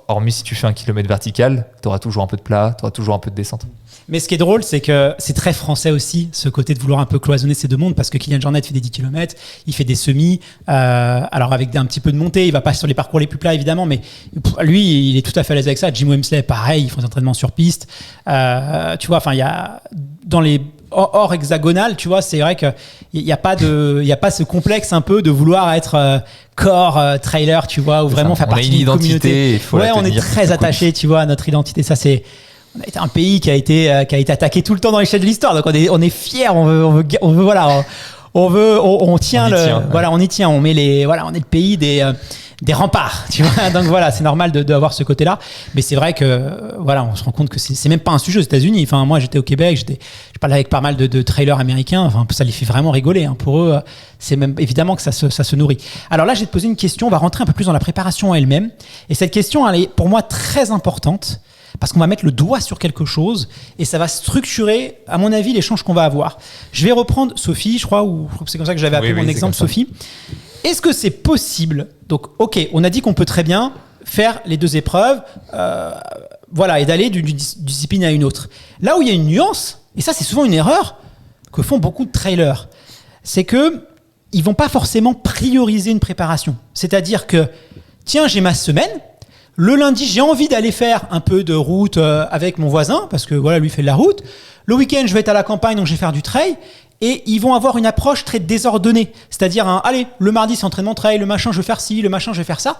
hormis si tu fais 1 kilomètre vertical, tu auras toujours un peu de plat, tu auras toujours un peu de descente. Mais ce qui est drôle, c'est que c'est très français aussi, ce côté de vouloir un peu cloisonner ces deux mondes, parce que Kylian Jornet fait des 10 km, il fait des semis, alors avec un petit peu de montée, il va pas sur les parcours les plus plats évidemment, mais lui, il est tout à fait à l'aise avec ça. Jim Wemsley, pareil, ils font des entraînements sur piste. Tu vois, il y a dans les hors hexagonal, tu vois, c'est vrai qu'il n'y a pas ce complexe un peu de vouloir être trailer, tu vois, ou vraiment faire partie d'une communauté. On est très attaché, tu vois, à notre identité. Ça, on a été un pays qui a été attaqué tout le temps dans l'échelle de l'histoire. Donc on est fiers, on y tient. On est le pays des remparts, tu vois. Donc voilà, c'est normal d'avoir ce côté-là. Mais c'est vrai que on se rend compte que c'est même pas un sujet aux États-Unis. Enfin, moi, j'étais au Québec, je parlais avec pas mal de trailers américains. Enfin, ça les fait vraiment rigoler. Pour eux, c'est même évidemment que ça se nourrit. Alors là, je vais te poser une question. On va rentrer un peu plus dans la préparation en elle-même. Et cette question, elle est pour moi très importante parce qu'on va mettre le doigt sur quelque chose et ça va structurer, à mon avis, l'échange qu'on va avoir. Je vais reprendre Sophie, je crois que c'est comme ça que j'avais appelé mon exemple, Sophie. Est-ce que c'est possible? Donc, ok, on a dit qu'on peut très bien faire les 2 épreuves, et d'aller d'une discipline à une autre. Là où il y a une nuance, et ça c'est souvent une erreur que font beaucoup de trailers, c'est que ils vont pas forcément prioriser une préparation. C'est-à-dire que, tiens, j'ai ma semaine, le lundi, j'ai envie d'aller faire un peu de route avec mon voisin, parce que lui fait de la route. Le week-end, je vais être à la campagne, donc je vais faire du trail. Et ils vont avoir une approche très désordonnée. C'est-à-dire, allez, le mardi, c'est entraînement trail, le machin, je vais faire ci, le machin, je vais faire ça.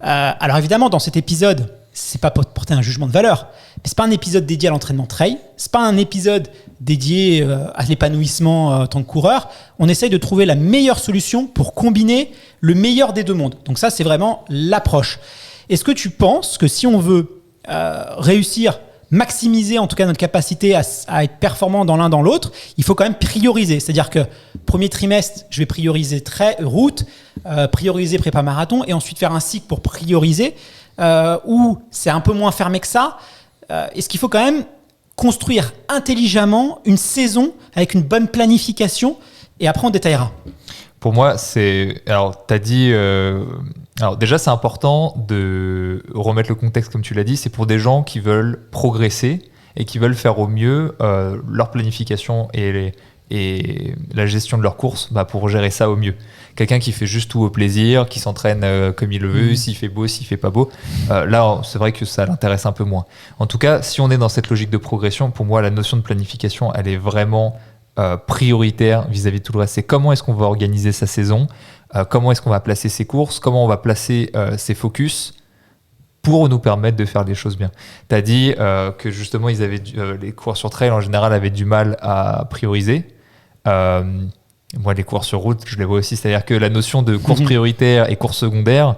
Alors évidemment, dans cet épisode, c'est pas pour porter un jugement de valeur, mais c'est pas un épisode dédié à l'entraînement trail, c'est pas un épisode dédié à l'épanouissement en tant que coureur. On essaye de trouver la meilleure solution pour combiner le meilleur des 2 mondes. Donc ça, c'est vraiment l'approche. Est-ce que tu penses que si on veut réussir, maximiser en tout cas notre capacité à être performant dans l'un dans l'autre, il faut quand même prioriser. C'est-à-dire que premier trimestre, je vais prioriser route, prioriser prépa marathon et ensuite faire un cycle pour prioriser, où c'est un peu moins fermé que ça. Est-ce qu'il faut quand même construire intelligemment une saison avec une bonne planification et après on détaillera? Pour moi, c'est... Alors, tu as dit... Alors déjà, c'est important de remettre le contexte, comme tu l'as dit. C'est pour des gens qui veulent progresser et qui veulent faire au mieux leur planification et la gestion de leurs courses pour gérer ça au mieux. Quelqu'un qui fait juste tout au plaisir, qui s'entraîne comme il le veut, s'il fait beau, s'il fait pas beau, là, c'est vrai que ça l'intéresse un peu moins. En tout cas, si on est dans cette logique de progression, pour moi, la notion de planification, elle est vraiment prioritaire vis-à-vis de tout le reste. C'est comment est-ce qu'on va organiser sa saison, comment est-ce qu'on va placer ses courses, comment on va placer ses focus pour nous permettre de faire des choses bien. Tu as dit que justement, les coureurs sur trail en général avaient du mal à prioriser. Moi, les coureurs sur route, je les vois aussi. C'est-à-dire que la notion de course prioritaire et course secondaire,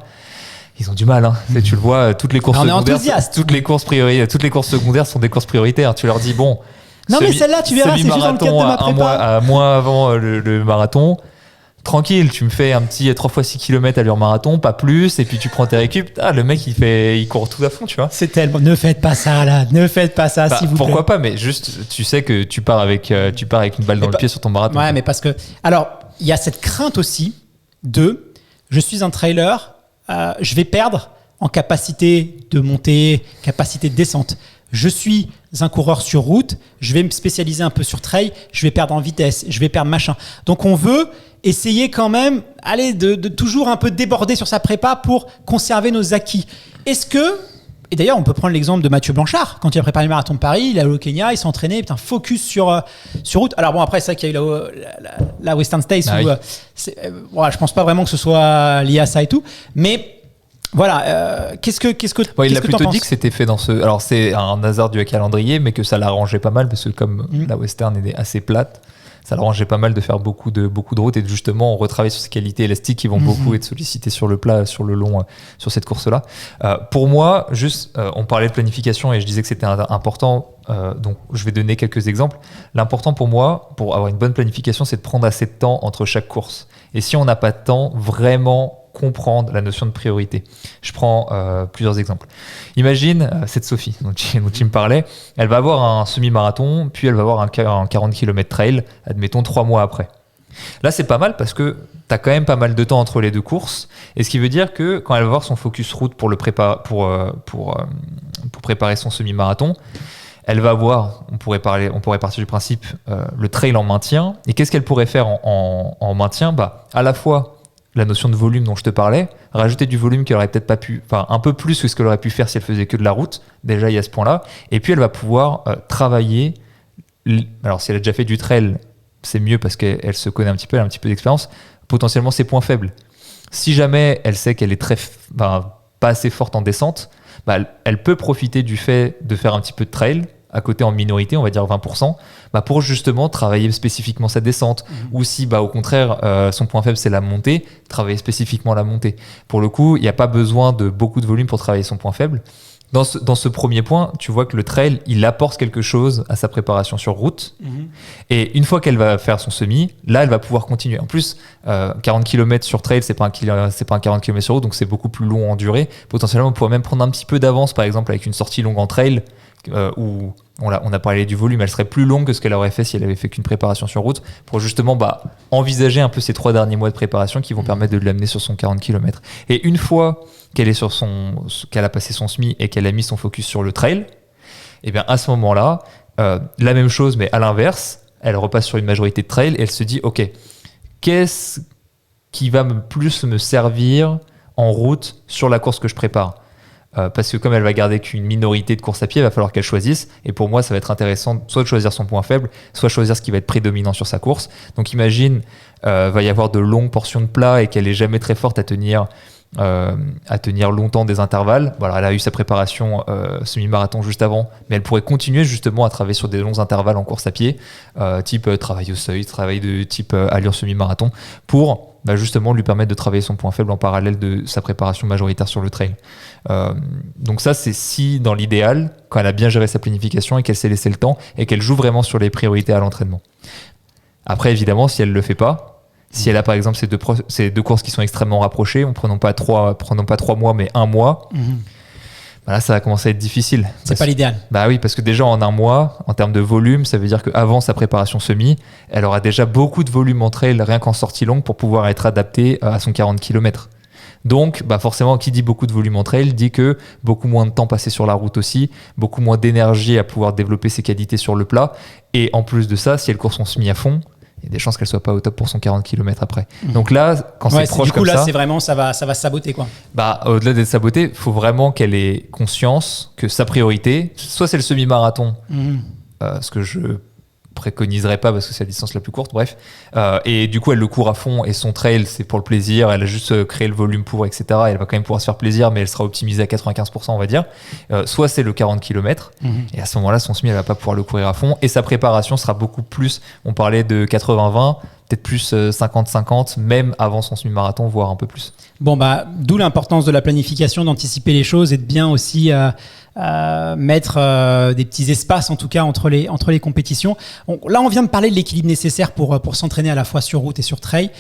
ils ont du mal. Tu le vois, toutes les courses secondaires, toutes les courses secondaires sont des courses prioritaires. Tu leur dis, bon, non, mais celle-là, tu verras, c'est juste dans le cadre de ma prépa. Un mois avant le marathon, tranquille, tu me fais un petit 3x6 km allure marathon, pas plus, et puis tu prends tes récup. Le mec, il court tout à fond, tu vois. C'est tellement... Ne faites pas ça, là. Ne faites pas ça, s'il vous plaît. Pourquoi pas, mais juste, tu sais que tu pars avec une balle dans le pied sur ton marathon. Ouais, mais parce que... Alors, il y a cette crainte aussi de... Je suis un trailer, je vais perdre en capacité de montée, capacité de descente. Je suis un coureur sur route, je vais me spécialiser un peu sur trail, je vais perdre en vitesse, je vais perdre machin. Donc on veut essayer quand même de toujours un peu déborder sur sa prépa pour conserver nos acquis. Est-ce que, et d'ailleurs on peut prendre l'exemple de Mathieu Blanchard, quand il a préparé le marathon de Paris, il est allé au Kenya, il s'est entraîné, focus sur route. Alors bon, après c'est vrai qu'il y a eu la Western States, je pense pas vraiment que ce soit lié à ça et tout, mais... Voilà, qu'est-ce que il a plutôt dit que c'était fait dans ce... Alors c'est un hasard du calendrier, mais que ça l'arrangeait pas mal, parce que comme la Western est assez plate, ça l'arrangeait pas mal de faire beaucoup de routes et justement on retravaille sur ces qualités élastiques qui vont beaucoup être sollicitées sur le plat, sur le long, sur cette course-là. Pour moi, juste, on parlait de planification et je disais que c'était important, donc je vais donner quelques exemples. L'important pour moi, pour avoir une bonne planification, c'est de prendre assez de temps entre chaque course. Et si on n'a pas de temps, vraiment comprendre la notion de priorité. Je prends plusieurs exemples. Imagine cette Sophie dont tu me parlais, elle va avoir un semi-marathon, puis elle va avoir un 40 km trail, admettons 3 mois après. Là, c'est pas mal parce que tu as quand même pas mal de temps entre les 2 courses, et ce qui veut dire que quand elle va avoir son focus route pour préparer son semi-marathon, elle va avoir, on pourrait partir du principe, le trail en maintien. Et qu'est-ce qu'elle pourrait faire en maintien ? À la fois la notion de volume dont je te parlais, rajouter du volume qu'elle aurait peut-être pas pu, enfin un peu plus que ce qu'elle aurait pu faire si elle faisait que de la route. Déjà, il y a ce point-là. Et puis, elle va pouvoir travailler. Alors, si elle a déjà fait du trail, c'est mieux parce qu'elle se connaît un petit peu, elle a un petit peu d'expérience. Potentiellement, ses points faibles. Si jamais elle sait qu'elle est pas assez forte en descente, elle peut profiter du fait de faire un petit peu de trail à côté en minorité, on va dire 20%, pour justement travailler spécifiquement sa descente. Ou si au contraire son point faible c'est la montée, travailler spécifiquement la montée. Pour le coup, il n'y a pas besoin de beaucoup de volume pour travailler son point faible. Dans ce premier point, tu vois que le trail, il apporte quelque chose à sa préparation sur route. Et une fois qu'elle va faire son semi, là, elle va pouvoir continuer. En plus, 40 km sur trail, c'est pas un 40 km sur route, donc c'est beaucoup plus long en durée. Potentiellement, on pourrait même prendre un petit peu d'avance, par exemple, avec une sortie longue en trail, où on a parlé du volume, elle serait plus longue que ce qu'elle aurait fait si elle avait fait qu'une préparation sur route, pour justement envisager un peu ces 3 derniers mois de préparation qui vont permettre de l'amener sur son 40 km. Et une fois qu'elle est qu'elle a passé son semi et qu'elle a mis son focus sur le trail, et bien à ce moment-là, la même chose, mais à l'inverse, elle repasse sur une majorité de trail et elle se dit, ok, qu'est-ce qui va plus me servir en route sur la course que je prépare ? Parce que comme elle va garder qu'une minorité de course à pied, il va falloir qu'elle choisisse. Et pour moi, ça va être intéressant soit de choisir son point faible, soit choisir ce qui va être prédominant sur sa course. Donc imagine, va y avoir de longues portions de plat et qu'elle est jamais très forte à tenir longtemps des intervalles. Voilà, elle a eu sa préparation semi-marathon juste avant, mais elle pourrait continuer justement à travailler sur des longs intervalles en course à pied, type travail au seuil, travail de type allure semi-marathon, pour justement lui permettre de travailler son point faible en parallèle de sa préparation majoritaire sur le trail. Donc ça, c'est si dans l'idéal, quand elle a bien géré sa planification et qu'elle s'est laissé le temps et qu'elle joue vraiment sur les priorités à l'entraînement. Après, évidemment, si elle ne le fait pas, si elle a par exemple ces deux courses qui sont extrêmement rapprochées, prenons pas 3 mois mais 1 mois, là ça va commencer à être difficile. C'est pas l'idéal. Bah oui, parce que déjà en 1 mois, en termes de volume, ça veut dire qu'avant sa préparation semi, elle aura déjà beaucoup de volume entre elles, rien qu'en sortie longue, pour pouvoir être adaptée à son 40 km. Donc forcément, qui dit beaucoup de volume entre elles, dit que beaucoup moins de temps passé sur la route aussi, beaucoup moins d'énergie à pouvoir développer ses qualités sur le plat. Et en plus de ça, si elle court son semi à fond, il y a des chances qu'elle soit pas au top pour son 40 km après. Donc là, quand c'est proche comme ça... Du coup, là, c'est vraiment, ça va saboter, quoi. Au-delà d'être saboté, il faut vraiment qu'elle ait conscience que sa priorité, soit c'est le semi-marathon, ce que je préconiserais pas parce que c'est la distance la plus courte, bref. Et du coup, elle le court à fond et son trail, c'est pour le plaisir. Elle a juste créé le volume pour, etc. Et elle va quand même pouvoir se faire plaisir, mais elle sera optimisée à 95%, on va dire. Soit c'est le 40 km. Et à ce moment-là, son semi, elle va pas pouvoir le courir à fond. Et sa préparation sera beaucoup plus, on parlait de 80-20, peut-être plus 50-50, même avant son semi-marathon, voire un peu plus. D'où l'importance de la planification, d'anticiper les choses et de bien aussi mettre des petits espaces, en tout cas, entre les compétitions. Là, on vient de parler de l'équilibre nécessaire pour s'entraîner à la fois sur route et sur trail.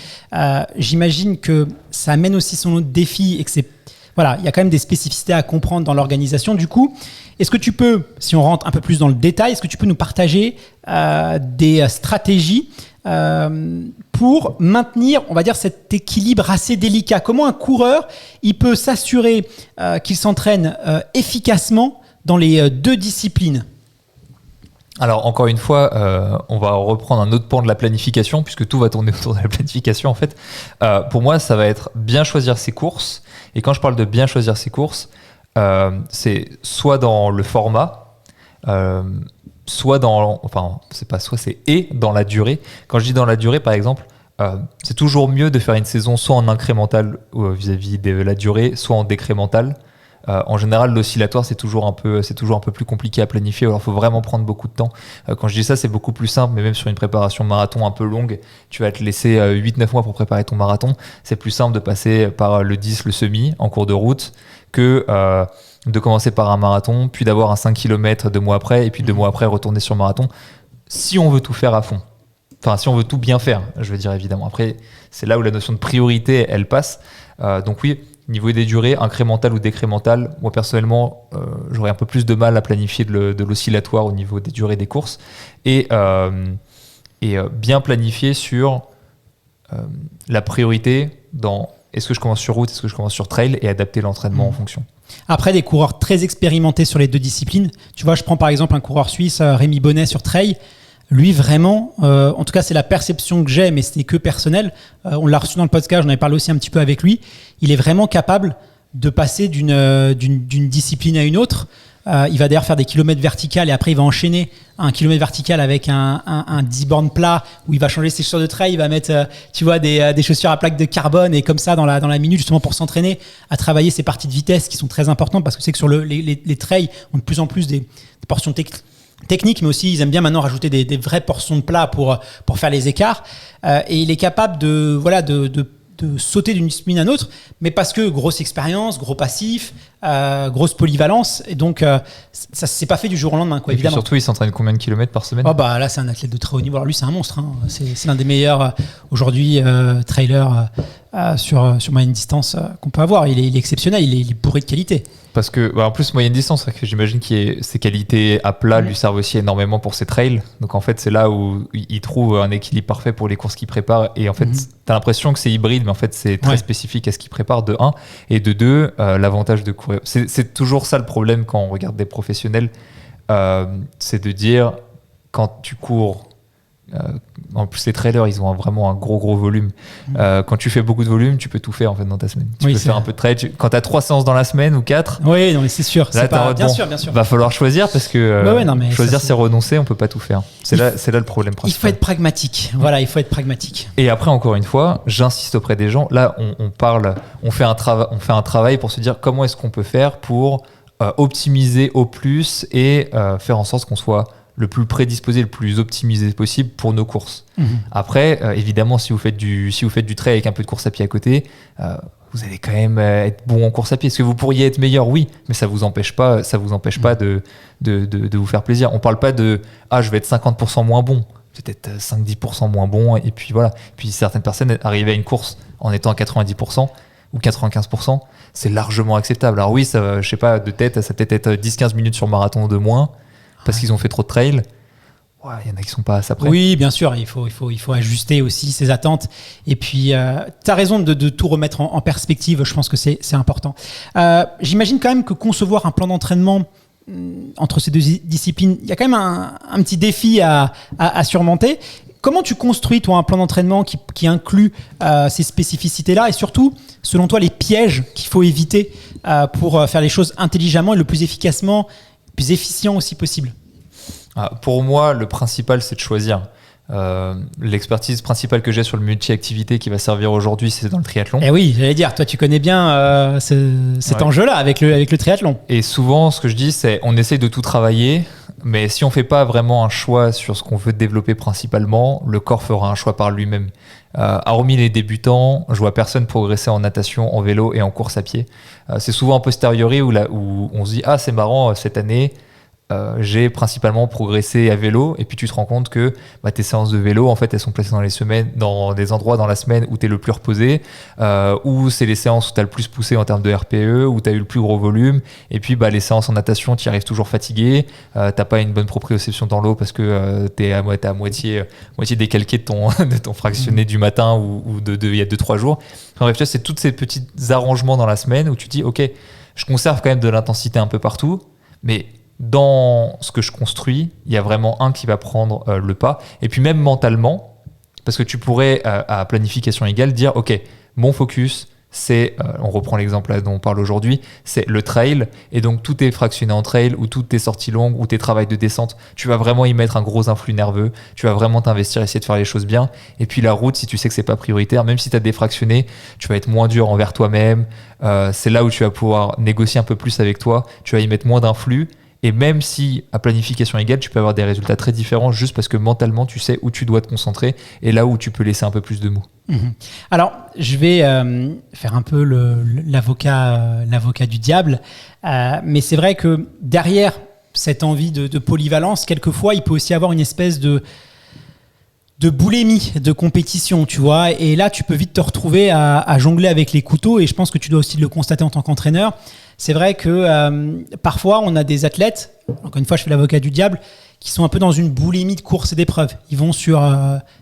J'imagine que ça amène aussi son autre défi et que il y a quand même des spécificités à comprendre dans l'organisation. Du coup, est-ce que tu peux, si on rentre un peu plus dans le détail, est-ce que tu peux nous partager des stratégies pour maintenir, on va dire, cet équilibre assez délicat? Comment un coureur, il peut s'assurer qu'il s'entraîne efficacement dans les 2 disciplines? Alors, encore une fois, on va reprendre un autre pan de la planification, puisque tout va tourner autour de la planification, en fait. Pour moi, ça va être bien choisir ses courses. Et quand je parle de bien choisir ses courses, c'est soit dans le format, soit dans... Enfin, c'est pas soit, c'est et dans la durée. Quand je dis dans la durée, par exemple, c'est toujours mieux de faire une saison soit en incrémental vis-à-vis de la durée, soit en décrémental. En général, l'oscillatoire, c'est toujours un peu plus compliqué à planifier. Alors, il faut vraiment prendre beaucoup de temps. Quand je dis ça, c'est beaucoup plus simple, mais même sur une préparation marathon un peu longue, tu vas te laisser 8-9 mois pour préparer ton marathon. C'est plus simple de passer par le 10, le semi, en cours de route, que de commencer par un marathon, puis d'avoir un 5 km 2 mois après, et puis 2 mois après, retourner sur marathon. Si on veut tout faire à fond. Enfin, si on veut tout bien faire, je veux dire, évidemment. Après, c'est là où la notion de priorité, elle passe. Donc oui, niveau des durées, incrémental ou décrémental, moi personnellement, j'aurais un peu plus de mal à planifier de l'oscillatoire au niveau des durées des courses. Et bien planifier sur la priorité dans est-ce que je commence sur route, est-ce que je commence sur trail, et adapter l'entraînement en fonction. Après, des coureurs très expérimentés sur les 2 disciplines, tu vois, je prends par exemple un coureur suisse, Rémi Bonnet sur trail. Lui, vraiment, en tout cas, c'est la perception que j'ai, mais c'était que personnel. On l'a reçu dans le podcast, j'en avais parlé aussi un petit peu avec lui. Il est vraiment capable de passer d'une discipline à une autre. Il va d'ailleurs faire des kilomètres verticales et après, il va enchaîner un kilomètre vertical avec un 10 bornes plat où il va changer ses chaussures de trail. Il va mettre, tu vois, des chaussures à plaque de carbone et comme ça, dans la minute, justement, pour s'entraîner à travailler ces parties de vitesse qui sont très importantes parce que c'est que sur les trails, on a de plus en plus des portions technique, mais aussi ils aiment bien maintenant rajouter des vraies portions de plat pour faire les écarts. Et il est capable de de sauter d'une discipline à une autre, mais parce que grosse expérience, gros passif, grosse polyvalence, et donc ça s'est pas fait du jour au lendemain, quoi, Et puis évidemment. surtout, il s'entraîne combien de kilomètres par semaine? Oh bah là, c'est un athlète de très haut niveau. Alors lui, c'est un monstre, hein. C'est l'un des meilleurs aujourd'hui trailer sur moyenne distance qu'on peut avoir. Il est exceptionnel, il est bourré de qualité. Parce que, en plus, moyenne distance, c'est vrai que j'imagine que ses qualités à plat lui servent aussi énormément pour ses trails. Donc en fait, c'est là où il trouve un équilibre parfait pour les courses qu'il prépare. Et en fait, t'as l'impression que c'est hybride, mais en fait, c'est très spécifique à ce qu'il prépare, de 1. Et de 2, l'avantage de courir. C'est toujours ça le problème quand on regarde des professionnels. C'est de dire, quand tu cours, en plus les trailers ils ont vraiment un gros volume, quand tu fais beaucoup de volume tu peux tout faire en fait dans ta semaine, tu peux faire un peu de trail, quand tu as 3 séances dans la semaine ou 4, oui non mais c'est sûr, là, c'est pas... bien bon, sûr va falloir choisir parce que non, mais choisir ça, c'est renoncer, on peut pas tout faire, c'est là le problème principal. Il faut être pragmatique, voilà, il faut être pragmatique. Et après encore une fois j'insiste auprès des gens, là on fait un travail pour se dire comment est-ce qu'on peut faire pour optimiser au plus et faire en sorte qu'on soit le plus prédisposé, le plus optimisé possible pour nos courses. Après, évidemment, si vous faites du trail avec un peu de course à pied à côté, vous allez quand même être bon en course à pied. Est-ce que vous pourriez être meilleur? Oui, mais ça vous empêche pas de vous faire plaisir. On parle pas de je vais être 50% moins bon, peut-être 5-10% moins bon, et puis voilà. Puis certaines personnes arrivent à une course en étant à 90% ou 95%, c'est largement acceptable. Alors oui, ça, je sais pas, de tête, ça peut-être être 10-15 minutes sur marathon de moins, parce qu'ils ont fait trop de trail. Ouais, il y en a qui sont pas à ça près. Oui, bien sûr, il faut ajuster aussi ses attentes. Et puis, tu as raison de tout remettre en perspective. Je pense que c'est important. J'imagine quand même que concevoir un plan d'entraînement entre ces deux disciplines, il y a quand même un petit défi à surmonter. Comment tu construis, toi, un plan d'entraînement qui inclut ces spécificités-là et surtout, selon toi, les pièges qu'il faut éviter pour faire les choses intelligemment et le plus efficacement, le plus efficient aussi possible? Pour moi, le principal, c'est de choisir. L'expertise principale que j'ai sur le multi-activité qui va servir aujourd'hui, c'est dans le triathlon. Eh oui, j'allais dire, toi tu connais bien cet enjeu-là avec le triathlon. Et souvent, ce que je dis, c'est on essaye de tout travailler, mais si on fait pas vraiment un choix sur ce qu'on veut développer principalement, le corps fera un choix par lui-même. Hormis les débutants, je vois personne progresser en natation, en vélo et en course à pied. C'est souvent a posteriori où on se dit « Ah, c'est marrant, cette année… » j'ai principalement progressé à vélo, et puis tu te rends compte que tes séances de vélo en fait elles sont placées dans des endroits dans la semaine où tu es le plus reposé, où c'est les séances où tu as le plus poussé en termes de RPE, où tu as eu le plus gros volume, et puis les séances en natation tu y arrives toujours fatigué, t'as pas une bonne proprioception dans l'eau parce que t'es à moitié décalqué de ton fractionné du matin ou de il y a 2-3 jours. Enfin, bref, c'est tous ces petits arrangements dans la semaine où tu dis ok, je conserve quand même de l'intensité un peu partout, mais dans ce que je construis, il y a vraiment un qui va prendre le pas. Et puis même mentalement, parce que tu pourrais, à planification égale, dire « Ok, mon focus, c'est, on reprend l'exemple là dont on parle aujourd'hui, c'est le trail. Et donc, tout est fractionné en trail ou toutes tes sorties longues ou tes travails de descente. Tu vas vraiment y mettre un gros influx nerveux. Tu vas vraiment t'investir, essayer de faire les choses bien. Et puis la route, si tu sais que c'est pas prioritaire, même si tu as défractionné, tu vas être moins dur envers toi-même. C'est là où tu vas pouvoir négocier un peu plus avec toi. Tu vas y mettre moins d'influx. Et même si à planification égale, tu peux avoir des résultats très différents juste parce que mentalement, tu sais où tu dois te concentrer et là où tu peux laisser un peu plus de mou. Alors, je vais faire un peu l'avocat du diable, mais c'est vrai que derrière cette envie de polyvalence, quelquefois, il peut aussi avoir une espèce de boulimie de compétition, tu vois. Et là, tu peux vite te retrouver à jongler avec les couteaux, et je pense que tu dois aussi le constater en tant qu'entraîneur. C'est vrai que parfois, on a des athlètes, encore une fois, je fais l'avocat du diable, qui sont un peu dans une boulimie de course et d'épreuves. Ils vont sur,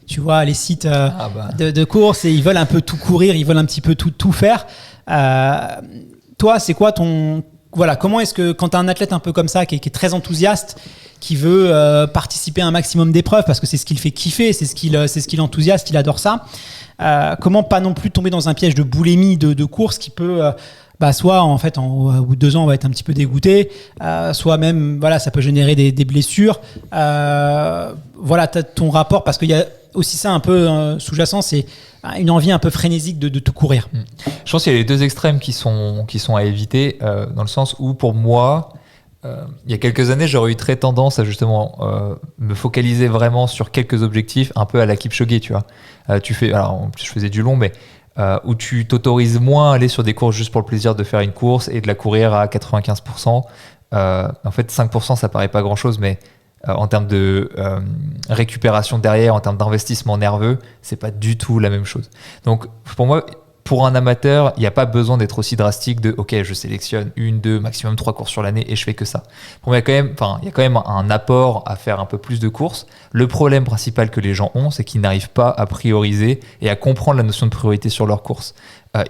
tu vois, les sites de course et ils veulent un peu tout courir, ils veulent un petit peu tout faire. Toi, c'est quoi comment est-ce que quand tu as un athlète un peu comme ça, qui est très enthousiaste, qui veut participer à un maximum d'épreuves, parce que c'est ce qui le fait kiffer, c'est ce qui l'enthousiaste, il adore ça, comment pas non plus tomber dans un piège de boulimie de course qui peut... soit en fait au bout de 2 ans on va être un petit peu dégoûté, soit même ça peut générer des blessures. T'as ton rapport, parce qu'il y a aussi ça un peu sous-jacent, c'est une envie un peu frénésique de tout courir. Je pense qu'il y a les deux extrêmes qui sont à éviter, dans le sens où pour moi il y a quelques années j'aurais eu très tendance à justement me focaliser vraiment sur quelques objectifs un peu à la Kipchoge, tu vois. Alors en plus je faisais du long, mais où tu t'autorises moins à aller sur des courses juste pour le plaisir de faire une course et de la courir à 95%. En fait, 5%, ça paraît pas grand-chose, mais en termes de récupération derrière, en termes d'investissement nerveux, c'est pas du tout la même chose. Donc, pour moi, pour un amateur, il n'y a pas besoin d'être aussi drastique de « Ok, je sélectionne 1, 2, maximum 3 courses sur l'année et je fais que ça ». Pour moi, il y a quand même un apport à faire un peu plus de courses. Le problème principal que les gens ont, c'est qu'ils n'arrivent pas à prioriser et à comprendre la notion de priorité sur leurs courses.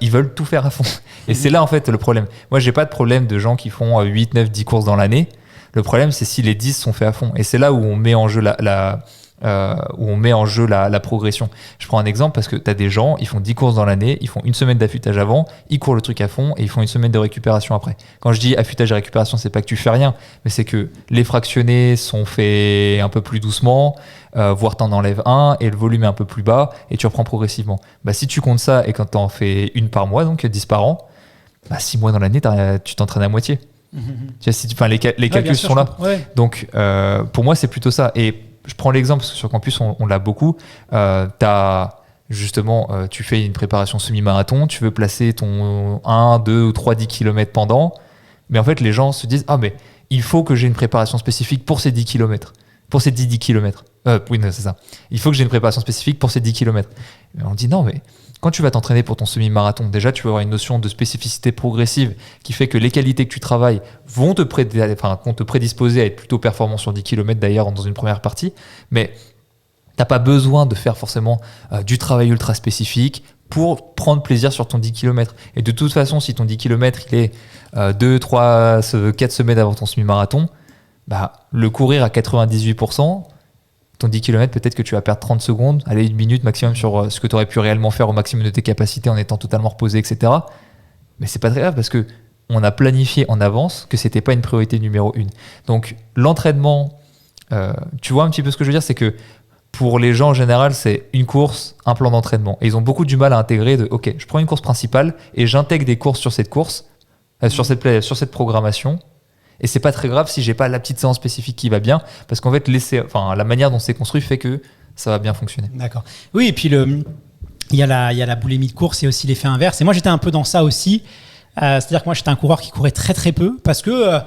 Ils veulent tout faire à fond. Et c'est là, en fait, le problème. Moi, j'ai pas de problème de gens qui font 8, 9, 10 courses dans l'année. Le problème, c'est si les 10 sont faits à fond. Et c'est là où on met en jeu la progression. Je prends un exemple parce que tu as des gens, ils font 10 courses dans l'année, ils font une semaine d'affûtage avant, ils courent le truc à fond et ils font une semaine de récupération après. Quand je dis affûtage et récupération, c'est pas que tu fais rien, mais c'est que les fractionnés sont faits un peu plus doucement, voire t'en enlèves un et le volume est un peu plus bas et tu reprends progressivement. Si tu comptes ça et quand t'en fais une par mois, donc 10 par an, 6 mois dans l'année, tu t'entraînes à moitié. Tu vois, les calculs sont là. Ouais. Donc pour moi, c'est plutôt ça. Et je prends l'exemple, parce que sur campus, on l'a beaucoup. Tu fais une préparation semi-marathon, tu veux placer ton 1, 2 ou 3, 10 km pendant. Mais en fait, les gens se disent « Ah, mais il faut que j'ai une préparation spécifique pour ces 10 km. Pour ces 10 km. Oui, non, c'est ça. Il faut que j'ai une préparation spécifique pour ces 10 km. » On dit « Non, mais quand tu vas t'entraîner pour ton semi-marathon, déjà, tu vas avoir une notion de spécificité progressive qui fait que les qualités que tu travailles vont te prédisposer à être plutôt performant sur 10 km d'ailleurs dans une première partie. Mais tu n'as pas besoin de faire forcément du travail ultra spécifique pour prendre plaisir sur ton 10 km. Et de toute façon, si ton 10 km il est 2, 3, 4 semaines avant ton semi-marathon, le courir à 98%, ton 10 km, peut-être que tu vas perdre 30 secondes, aller 1 minute maximum sur ce que tu aurais pu réellement faire au maximum de tes capacités en étant totalement reposé, etc. Mais c'est pas très grave parce que on a planifié en avance que c'était pas une priorité numéro 1. Donc l'entraînement, tu vois un petit peu ce que je veux dire, c'est que pour les gens en général, c'est une course, un plan d'entraînement. Et ils ont beaucoup du mal à intégrer de « Ok, je prends une course principale et j'intègre des courses sur cette course, sur cette programmation. » Et c'est pas très grave si j'ai pas la petite séance spécifique qui va bien, parce qu'en fait, la manière dont c'est construit fait que ça va bien fonctionner. D'accord. Oui, et puis il y a la boulimie de course et aussi l'effet inverse. Et moi, j'étais un peu dans ça aussi. C'est-à-dire que moi, j'étais un coureur qui courait très très peu, parce que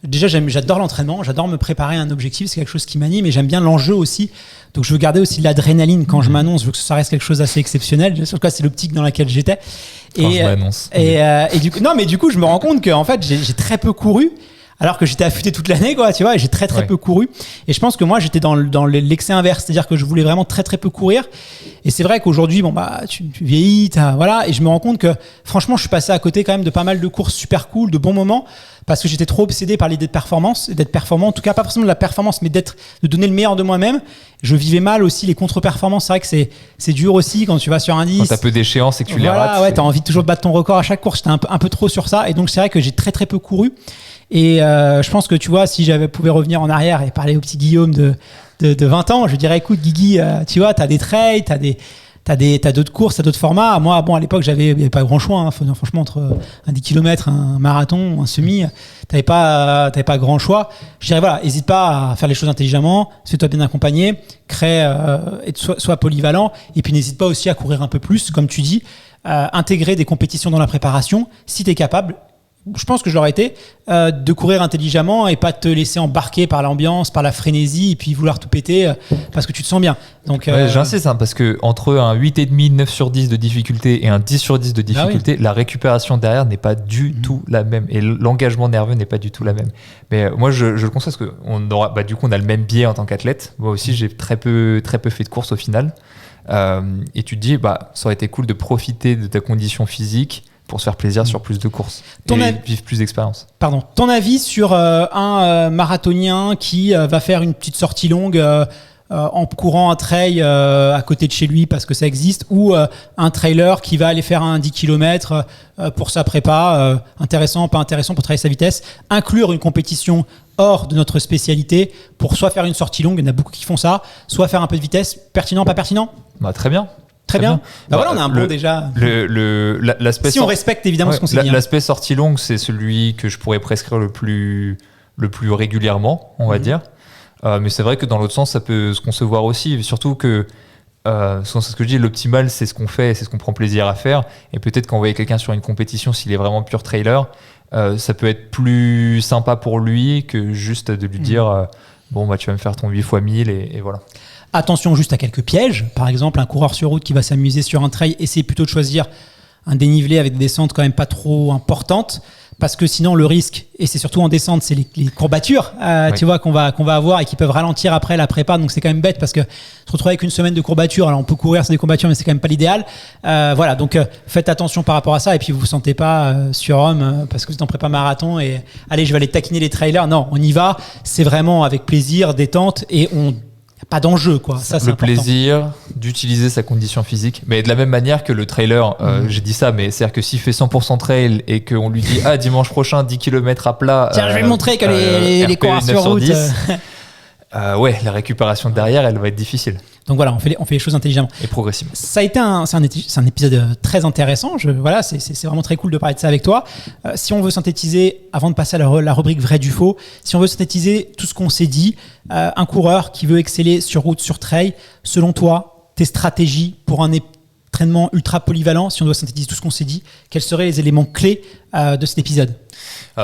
déjà, j'adore l'entraînement, j'adore me préparer à un objectif, c'est quelque chose qui m'anime, et j'aime bien l'enjeu aussi. Donc, je veux garder aussi de l'adrénaline quand je m'annonce, je veux que ça reste quelque chose d'assez exceptionnel. En tout cas, c'est l'optique dans laquelle j'étais. Je m'annonce. Et du coup, je me rends compte que en fait, j'ai très peu couru. Alors que j'étais affûté toute l'année, quoi, tu vois, et j'ai très peu couru. Et je pense que moi, j'étais dans l'excès inverse, c'est-à-dire que je voulais vraiment très peu courir. Et c'est vrai qu'aujourd'hui, tu vieillis, voilà, et je me rends compte que, franchement, je suis passé à côté quand même de pas mal de courses super cool, de bons moments, parce que j'étais trop obsédé par l'idée de performance, d'être performant, en tout cas pas forcément de la performance, mais de donner le meilleur de moi-même. Je vivais mal aussi les contre-performances. C'est vrai que c'est dur aussi quand tu vas sur un 10. Quand t'as peu d'échéances et que tu les rates. Ouais, t'as envie toujours de battre ton record à chaque course. J'étais un peu trop sur ça, et donc c'est vrai que j'ai très peu couru. Et je pense que tu vois, si j'avais pouvais revenir en arrière et parler au petit Guillaume de 20 ans, je dirais écoute Guigui, tu vois, t'as des trails, t'as d'autres courses, t'as d'autres formats. Moi, à l'époque, il y avait pas grand choix, hein. Franchement, entre un 10 km, un marathon, un semi, t'avais pas grand choix. Je dirais voilà, hésite pas à faire les choses intelligemment, fais-toi bien accompagner, crée et sois polyvalent, et puis n'hésite pas aussi à courir un peu plus, comme tu dis, intégrer des compétitions dans la préparation si t'es capable. Je pense que j'aurais été de courir intelligemment et pas te laisser embarquer par l'ambiance, par la frénésie et puis vouloir tout péter parce que tu te sens bien. Donc, j'insiste parce que entre un 8,5, 9 sur 10 de difficulté et un 10 sur 10 de difficulté, la récupération derrière n'est pas du tout la même et l'engagement nerveux n'est pas du tout la même. Mais moi, je le constate parce qu'on aura, du coup, on a le même biais en tant qu'athlète. Moi aussi, j'ai très peu fait de course au final. Et tu te dis, ça aurait été cool de profiter de ta condition physique pour se faire plaisir sur plus de courses et vivre plus d'expérience. Pardon. Ton avis sur un marathonien qui va faire une petite sortie longue en courant un trail à côté de chez lui parce que ça existe, ou un trailer qui va aller faire un 10 km pour sa prépa, intéressant, pas intéressant, pour travailler sa vitesse, inclure une compétition hors de notre spécialité pour soit faire une sortie longue, il y en a beaucoup qui font ça, soit faire un peu de vitesse, pertinent, pas pertinent ? Très bien. Très bien. Voilà, on a un bon déjà. L'aspect si on respecte évidemment ce qu'on s'est dit. L'aspect sortie longue, c'est celui que je pourrais prescrire le plus régulièrement, on va dire. Mais c'est vrai que dans l'autre sens, ça peut se concevoir aussi. Surtout que c'est ce que je dis, l'optimal c'est ce qu'on fait, c'est ce qu'on prend plaisir à faire, et peut-être qu'envoyer quelqu'un sur une compétition s'il est vraiment pur trailer, ça peut être plus sympa pour lui que juste de lui dire bon bah tu vas me faire ton 8 x 1000 et voilà. Attention juste à quelques pièges. Par exemple, un coureur sur route qui va s'amuser sur un trail, essaie plutôt de choisir un dénivelé avec des descentes quand même pas trop importantes, parce que sinon le risque, et c'est surtout en descente, c'est les courbatures tu vois, qu'on va avoir et qui peuvent ralentir après la prépa. Donc c'est quand même bête parce que se retrouver avec une semaine de courbatures, alors on peut courir sur des courbatures mais c'est quand même pas l'idéal. Voilà, donc faites attention par rapport à ça, et puis vous vous sentez pas surhomme parce que vous êtes en prépa marathon et allez je vais aller taquiner les trailers. Non, on y va, c'est vraiment avec plaisir, détente, et on pas d'enjeu, quoi. Ça, c'est le important. plaisir d'utiliser sa condition physique. Mais de la même manière que le trailer, j'ai dit ça, mais c'est-à-dire que s'il fait 100% trail et qu'on lui dit dimanche prochain 10 km à plat. Tiens, je vais montrer que les coureurs sur route. Ouais, la récupération derrière, elle va être difficile. Donc voilà, on fait les choses intelligemment. Et progressivement. Ça a été c'est un épisode très intéressant. Voilà, c'est vraiment très cool de parler de ça avec toi. Si on veut synthétiser, avant de passer à la rubrique vrai du faux, si on veut synthétiser tout ce qu'on s'est dit, un coureur qui veut exceller sur route, sur trail, selon toi, tes stratégies pour un entraînement ultra polyvalent, si on doit synthétiser tout ce qu'on s'est dit, quels seraient les éléments clés de cet épisode ?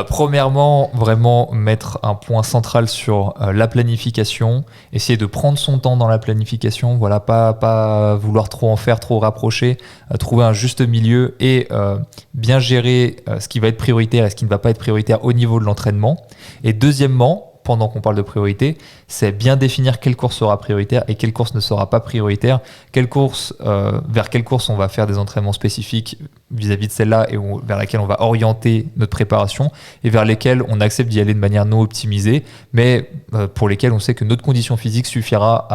Premièrement, vraiment mettre un point central sur la planification, essayer de prendre son temps dans la planification, voilà, pas vouloir trop en faire, trop rapprocher, trouver un juste milieu et bien gérer ce qui va être prioritaire et ce qui ne va pas être prioritaire au niveau de l'entraînement. Et deuxièmement, pendant qu'on parle de priorité, c'est bien définir quelle course sera prioritaire et quelle course ne sera pas prioritaire, vers quelle course on va faire des entraînements spécifiques vis-à-vis de celle-là et vers laquelle on va orienter notre préparation et vers lesquelles on accepte d'y aller de manière non optimisée, mais pour lesquelles on sait que notre condition physique suffira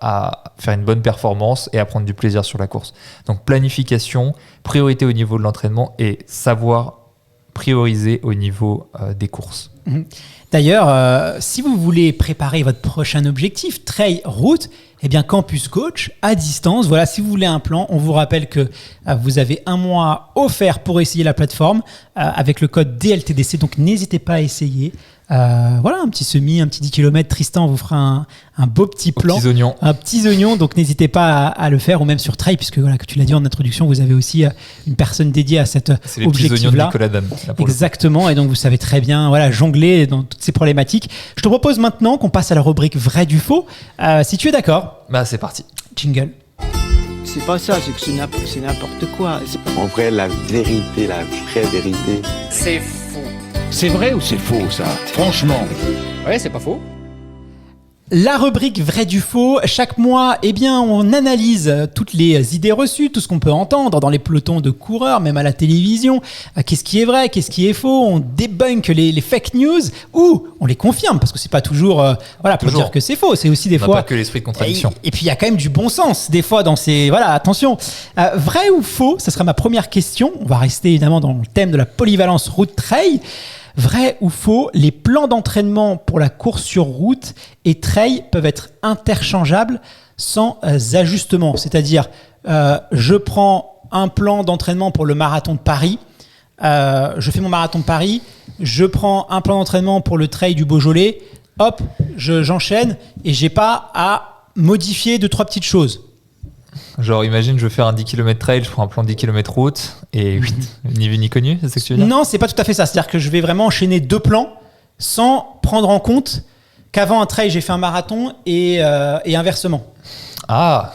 à faire une bonne performance et à prendre du plaisir sur la course. Donc planification, priorité au niveau de l'entraînement et savoir prioriser au niveau des courses. D'ailleurs, si vous voulez préparer votre prochain objectif, trail, route, eh bien Campus Coach à distance. Voilà, si vous voulez un plan, on vous rappelle que vous avez 1 mois offert pour essayer la plateforme avec le code DLTDC. Donc n'hésitez pas à essayer. Voilà, un petit semi, un petit 10 km. Tristan vous fera un beau petit plan. Un petit oignon. Donc n'hésitez pas à le faire, ou même sur Trail, puisque voilà, que tu l'as dit en introduction, vous avez aussi une personne dédiée à cet objectif-là. C'est les petits oignons de Nicolas Dame. Exactement. Et donc vous savez très bien, voilà, jongler dans toutes ces problématiques. Je te propose maintenant qu'on passe à la rubrique vrai du faux. Si tu es d'accord. Bah c'est parti. Jingle. C'est pas ça, c'est que c'est n'importe quoi. En vrai, la vérité, la vraie vérité. C'est faux. C'est vrai ou c'est faux, ça ? Franchement. Ouais, c'est pas faux. La rubrique vrai du faux. Chaque mois, eh bien, on analyse toutes les idées reçues, tout ce qu'on peut entendre dans les pelotons de coureurs, même à la télévision. Qu'est-ce qui est vrai, qu'est-ce qui est faux ? On débunk les fake news ou on les confirme, parce que c'est pas toujours pour dire que c'est faux. C'est aussi des fois. Pas que l'esprit de contradiction. Et puis il y a quand même du bon sens des fois dans ces. Voilà, attention. Vrai ou faux ? Ça sera ma première question. On va rester évidemment dans le thème de la polyvalence route-trail. Vrai ou faux, les plans d'entraînement pour la course sur route et trail peuvent être interchangeables sans ajustement. C'est-à-dire, je prends un plan d'entraînement pour le marathon de Paris, je fais mon marathon de Paris, je prends un plan d'entraînement pour le trail du Beaujolais, hop, j'enchaîne et j'ai pas à modifier 2-3 petites choses. Genre, imagine, je veux faire un 10 km trail, je prends un plan 10 km route et ni vu ni connu, c'est ce que tu veux dire ? Non, c'est pas tout à fait ça. C'est-à-dire que je vais vraiment enchaîner 2 plans sans prendre en compte qu'avant un trail, j'ai fait un marathon et inversement. Ah,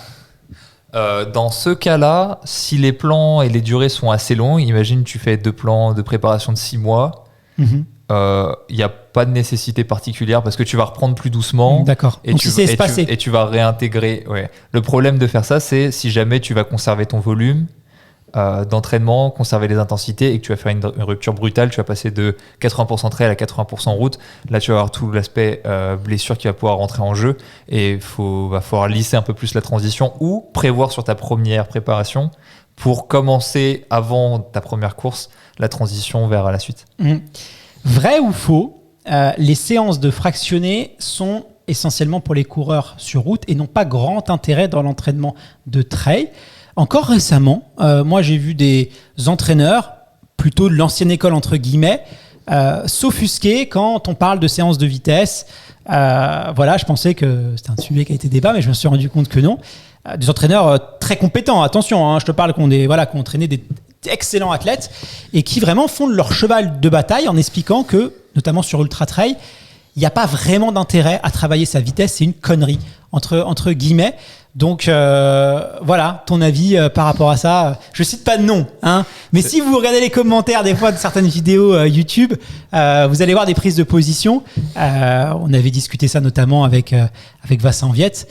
dans ce cas-là, si les plans et les durées sont assez longs, imagine tu fais 2 plans de préparation de 6 mois, il n'y a pas de nécessité particulière parce que tu vas reprendre plus doucement. D'accord. Et, donc si c'est espacé. Et tu vas réintégrer. Ouais. Le problème de faire ça, c'est si jamais tu vas conserver ton volume d'entraînement, conserver les intensités et que tu vas faire une rupture brutale, tu vas passer de 80% trail à 80% route. Là, tu vas avoir tout l'aspect blessure qui va pouvoir rentrer en jeu et va falloir lisser un peu plus la transition ou prévoir sur ta première préparation pour commencer avant ta première course la transition vers la suite. Vrai ou faux, les séances de fractionnés sont essentiellement pour les coureurs sur route et n'ont pas grand intérêt dans l'entraînement de trail. Encore récemment, moi j'ai vu des entraîneurs, plutôt de l'ancienne école entre guillemets, s'offusquer quand on parle de séances de vitesse. Voilà, je pensais que c'était un sujet qui a été débat, mais je me suis rendu compte que non. des entraîneurs très compétents, attention, hein, je te parle qu'on entraîné des excellents athlètes et qui vraiment font de leur cheval de bataille en expliquant que, notamment sur Ultra Trail, il n'y a pas vraiment d'intérêt à travailler sa vitesse, c'est une connerie, entre guillemets. Donc voilà, ton avis par rapport à ça. Je cite pas de nom, hein, mais si vous regardez les commentaires des fois de certaines vidéos YouTube, vous allez voir des prises de position. On avait discuté ça notamment avec Vincent Viette,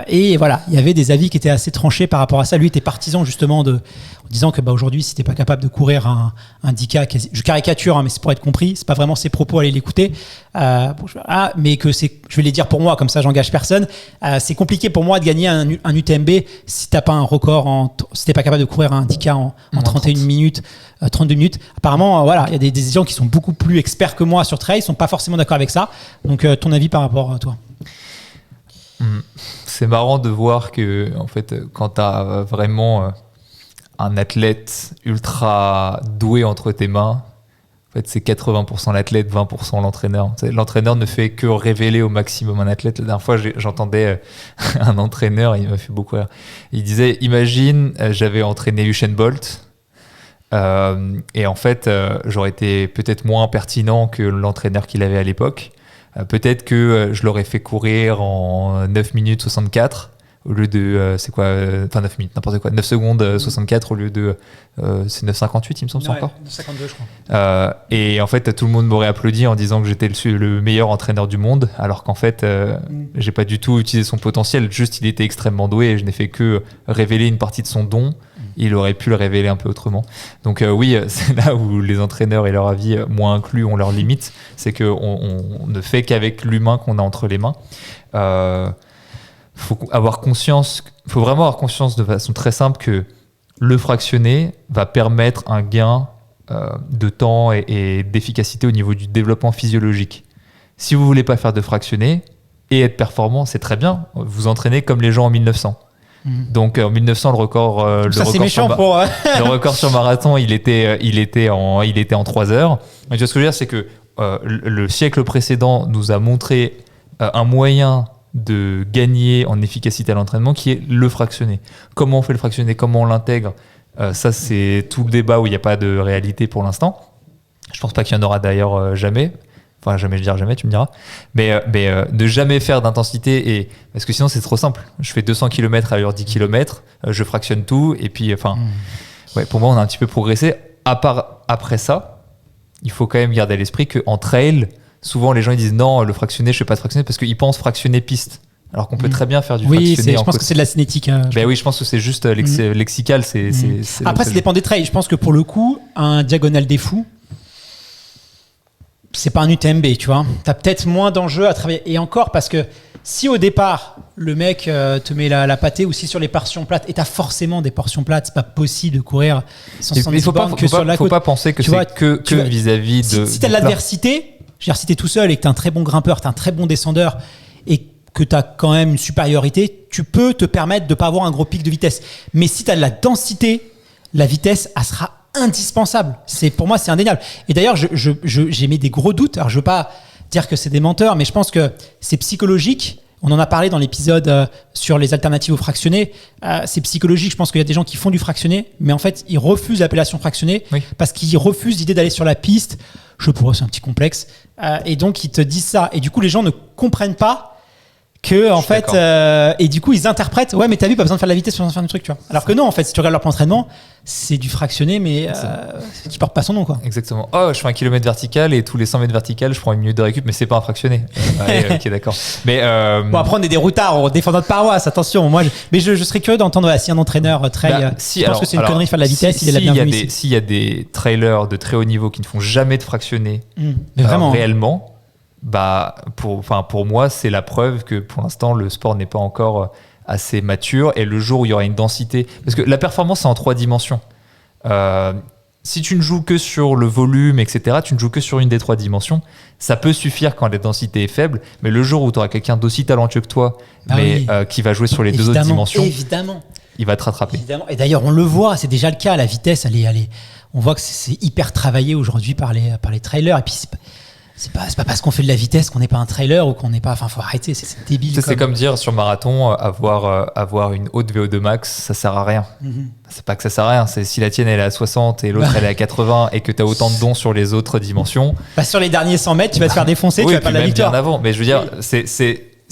et voilà, il y avait des avis qui étaient assez tranchés par rapport à ça. Lui était partisan justement en disant que aujourd'hui, si t'es pas capable de courir un 10K, je caricature, hein, mais c'est pour être compris, c'est pas vraiment ses propos, allez l'écouter. Mais que je vais les dire pour moi, comme ça j'engage personne. C'est compliqué pour moi de gagner un UTMB si t'as pas un record, si t'es pas capable de courir un 10K en 31 minutes, 32 minutes. Apparemment, voilà, il y a des gens qui sont beaucoup plus experts que moi sur trail, ils sont pas forcément d'accord avec ça. Donc ton avis par rapport à toi? C'est marrant de voir que en fait, quand t'as vraiment un athlète ultra doué entre tes mains, en fait, c'est 80% l'athlète, 20% l'entraîneur. L'entraîneur ne fait que révéler au maximum un athlète. La dernière fois, j'entendais un entraîneur, il m'a fait beaucoup rire. Il disait, imagine, j'avais entraîné Usain Bolt, et en fait, j'aurais été peut-être moins pertinent que l'entraîneur qu'il avait à l'époque. Peut-être que je l'aurais fait courir en 9 minutes 64 au lieu de 9 minutes, n'importe quoi, 9 secondes 64 au lieu de c'est 9,58 il me semble, c'est encore 9,52 je crois. Et en fait tout le monde m'aurait applaudi en disant que j'étais le meilleur entraîneur du monde, alors qu'en fait j'ai pas du tout utilisé son potentiel, juste il était extrêmement doué et je n'ai fait que révéler une partie de son don. Il aurait pu le révéler un peu autrement. Donc oui, c'est là où les entraîneurs et leur avis moins inclus ont leurs limites, c'est qu'on ne fait qu'avec l'humain qu'on a entre les mains. Faut vraiment avoir conscience de façon très simple que le fractionné va permettre un gain de temps et d'efficacité au niveau du développement physiologique. Si vous voulez pas faire de fractionné et être performant, c'est très bien. Vous entraînez comme les gens en 1900. Donc en 1900 le record sur marathon il était en 3 heures. Mais tu vois ce que je veux dire, c'est que le siècle précédent nous a montré un moyen de gagner en efficacité à l'entraînement qui est le fractionné. Comment on fait le fractionné, comment on l'intègre, ça c'est tout le débat où il n'y a pas de réalité pour l'instant. Je pense pas qu'il y en aura d'ailleurs jamais. Enfin, jamais, je dirais jamais, tu me diras. Mais de jamais faire d'intensité, parce que sinon c'est trop simple. Je fais 200 km à l'heure 10 km, je fractionne tout, et puis, pour moi, on a un petit peu progressé. À part après ça, il faut quand même garder à l'esprit qu'en trail, souvent les gens ils disent non, le fractionné, je fais pas de fractionné, parce qu'ils pensent fractionner piste. Alors qu'on peut très bien faire du fractionné. Oui, je pense que c'est de la cinétique. Hein, oui, je pense que c'est juste lexical. Après, ça dépend des trails. Je pense que pour le coup, un diagonale des fous, c'est pas un UTMB, tu vois. T'as peut-être moins d'enjeux à travailler. Et encore, parce que si au départ, le mec te met la pâtée, ou si sur les portions plates, et t'as forcément des portions plates, c'est pas possible de courir 170 bornes que sur la côte. Faut pas penser que c'est que vis-à-vis de... Si t'as de l'adversité, je veux dire, si t'es tout seul et que t'es un très bon grimpeur, t'es un très bon descendeur, et que t'as quand même une supériorité, tu peux te permettre de pas avoir un gros pic de vitesse. Mais si t'as de la densité, la vitesse, elle sera indispensable. Pour moi, c'est indéniable. Et d'ailleurs, j'ai mis des gros doutes. Alors, je veux pas dire que c'est des menteurs, mais je pense que c'est psychologique. On en a parlé dans l'épisode sur les alternatives au fractionné. C'est psychologique. Je pense qu'il y a des gens qui font du fractionné, mais en fait, ils refusent l'appellation fractionné parce qu'ils refusent l'idée d'aller sur la piste. Pour eux, c'est un petit complexe. Et donc, ils te disent ça. Et du coup, les gens ne comprennent pas que en fait et du coup ils interprètent mais t'as vu, pas besoin de faire de la vitesse, pas besoin de faire du truc, tu vois, alors que non, en fait si tu regardes leur plan d'entraînement, c'est du fractionné mais qui porte pas son nom, quoi. Exactement. Je fais 1 km vertical et tous les 100 mètres vertical je prends 1 minute de récup, mais c'est pas un fractionné. Ok, d'accord, mais bon, après on est des routards, on défend notre paroisse, attention. Moi je serais curieux d'entendre si un entraîneur trail je pense que c'est une connerie de faire de la vitesse, il est la bienvenue. S'il y a des trailers de très haut niveau qui ne font jamais de fractionné mais vraiment réellement, pour moi, c'est la preuve que pour l'instant, le sport n'est pas encore assez mature, et le jour où il y aura une densité, parce que la performance c'est en 3 dimensions. Si tu ne joues que sur le volume, etc., tu ne joues que sur une des 3 dimensions, ça peut suffire quand la densité est faible, mais le jour où tu auras quelqu'un d'aussi talentueux que toi, qui va jouer sur les 2 autres dimensions, il va te rattraper. Évidemment. Et d'ailleurs, on le voit, c'est déjà le cas, la vitesse, on voit que c'est hyper travaillé aujourd'hui par les trailers, et puis C'est pas parce qu'on fait de la vitesse qu'on n'est pas un trailer ou qu'on n'est pas. Enfin, faut arrêter, c'est débile. C'est comme dire sur marathon, avoir une haute VO2 max, ça sert à rien. C'est pas que ça sert à rien, c'est si la tienne elle est à 60 et l'autre elle est à 80 et que tu as autant de dons sur les autres dimensions. Bah, sur les derniers 100 mètres, tu vas te faire défoncer, oui, tu vas pas de la même victoire. bien avant. Mais je veux dire,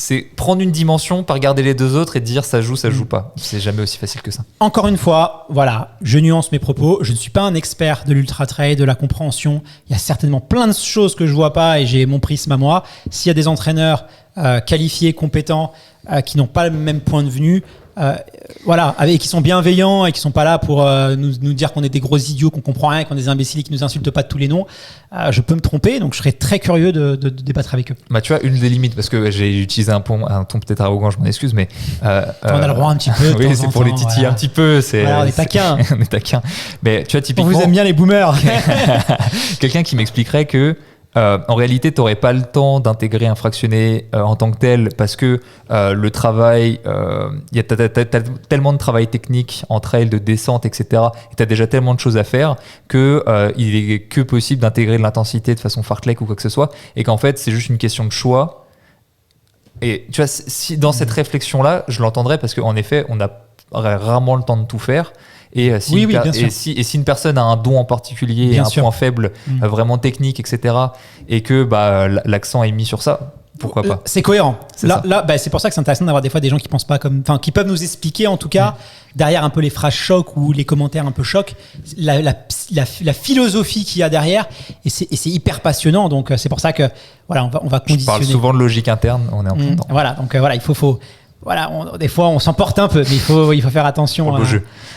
c'est prendre une dimension, pas regarder les deux autres et dire ça joue pas. C'est jamais aussi facile que ça. Encore une fois, voilà, je nuance mes propos. Je ne suis pas un expert de l'ultra trail, de la compréhension. Il y a certainement plein de choses que je vois pas et j'ai mon prisme à moi. S'il y a des entraîneurs qualifiés, compétents, qui n'ont pas le même point de vue, voilà, et qui sont bienveillants et qui sont pas là pour nous dire qu'on est des gros idiots, qu'on comprend rien, qu'on est des imbéciles et qui nous insultent pas de tous les noms, je peux me tromper, donc je serais très curieux de débattre avec eux. Bah, tu vois, une des limites, parce que j'ai utilisé un ton peut-être arrogant, je m'en excuse, mais on a le droit un petit peu. Oui, c'est pour les titiller un petit peu. Voilà, on est taquin. On est taquin. Mais tu vois, On typiquement. vous aime bien les boomers. Quelqu'un qui m'expliquerait que en réalité, tu n'aurais pas le temps d'intégrer un fractionné en tant que tel parce que le travail, il y a tellement de travail technique en trail, de descente, etc. Et tu as déjà tellement de choses à faire que il est que possible d'intégrer de l'intensité de façon fartlek ou quoi que ce soit. Et qu'en fait, c'est juste une question de choix. Et tu vois, si dans cette réflexion-là, je l'entendrais parce qu'en effet, on a rarement le temps de tout faire. Et si, si une personne a un don en particulier, bien un sûr. Point faible vraiment technique, etc., et que l'accent est mis sur ça, pourquoi pas. C'est cohérent. Là, c'est pour ça que c'est intéressant d'avoir des fois des gens qui pensent pas comme, enfin, qui peuvent nous expliquer en tout cas derrière un peu les phrases choc ou les commentaires un peu choc, la philosophie qu'il y a derrière, et c'est hyper passionnant. Donc c'est pour ça que voilà, on va conditionner. Je parle souvent de logique interne. On est en plein dedans. Voilà, donc voilà, il faut. Voilà, des fois on s'emporte un peu, mais il faut faire attention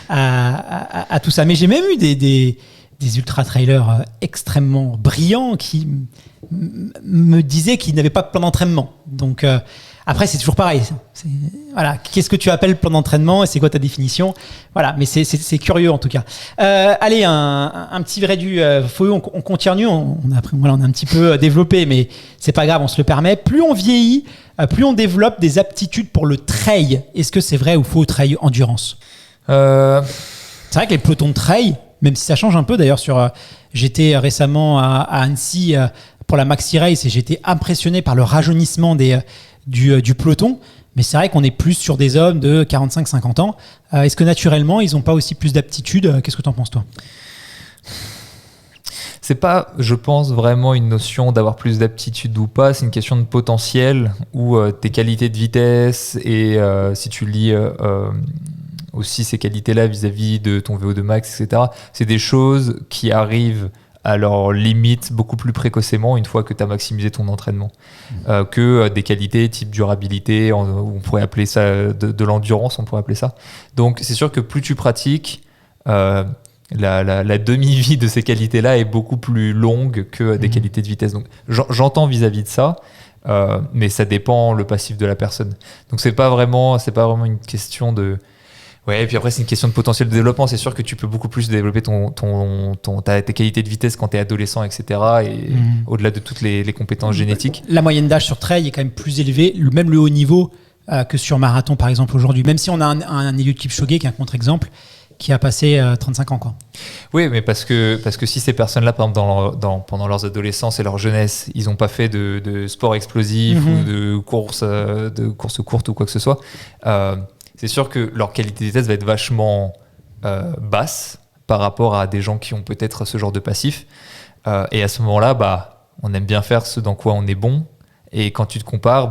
à tout ça. Mais j'ai même eu des ultra trailers extrêmement brillants qui me disaient qu'ils n'avaient pas de plan d'entraînement. Donc après c'est toujours pareil. Voilà, qu'est-ce que tu appelles plan d'entraînement et c'est quoi ta définition? Voilà, mais c'est curieux en tout cas. Allez, un petit vrai du on continue. On a un petit peu développé, mais c'est pas grave, on se le permet. Plus on vieillit, plus on développe des aptitudes pour le trail. Est-ce que c'est vrai ou faux, trail endurance? C'est vrai que les pelotons de trail, même si ça change un peu d'ailleurs, j'étais récemment à Annecy pour la Maxi Race et j'étais impressionné par le rajeunissement du peloton. Mais c'est vrai qu'on est plus sur des hommes de 45-50 ans. Est-ce que naturellement, ils n'ont pas aussi plus d'aptitudes? Qu'est-ce que tu en penses, toi? C'est pas, je pense, vraiment une notion d'avoir plus d'aptitude ou pas. C'est une question de potentiel où tes qualités de vitesse et si tu lis aussi ces qualités-là vis-à-vis de ton VO2 max, etc. C'est des choses qui arrivent à leur limite beaucoup plus précocement une fois que tu as maximisé ton entraînement que des qualités type durabilité, on pourrait appeler ça de l'endurance, on pourrait appeler ça. Donc c'est sûr que plus tu pratiques, la demi-vie de ces qualités-là est beaucoup plus longue que des qualités de vitesse. Donc j'entends vis-à-vis de ça, mais ça dépend le passif de la personne. Donc c'est pas vraiment une question de... Ouais, et puis après, c'est une question de potentiel de développement. C'est sûr que tu peux beaucoup plus développer tes qualités de vitesse quand tu es adolescent, etc. Et au-delà de toutes les compétences génétiques. La moyenne d'âge sur trail est quand même plus élevée, même le haut niveau, que sur marathon, par exemple, aujourd'hui. Même si on a un Eliud Kipchoge, qui est un contre-exemple, qui a passé 35 ans, quoi. Oui, mais parce que si ces personnes-là, par exemple, pendant leurs adolescences et leur jeunesse, ils n'ont pas fait de sport explosif ou de course courte ou quoi que ce soit, c'est sûr que leur qualité de vitesse va être vachement basse par rapport à des gens qui ont peut-être ce genre de passif. Et à ce moment-là, on aime bien faire ce dans quoi on est bon. Et quand tu te compares,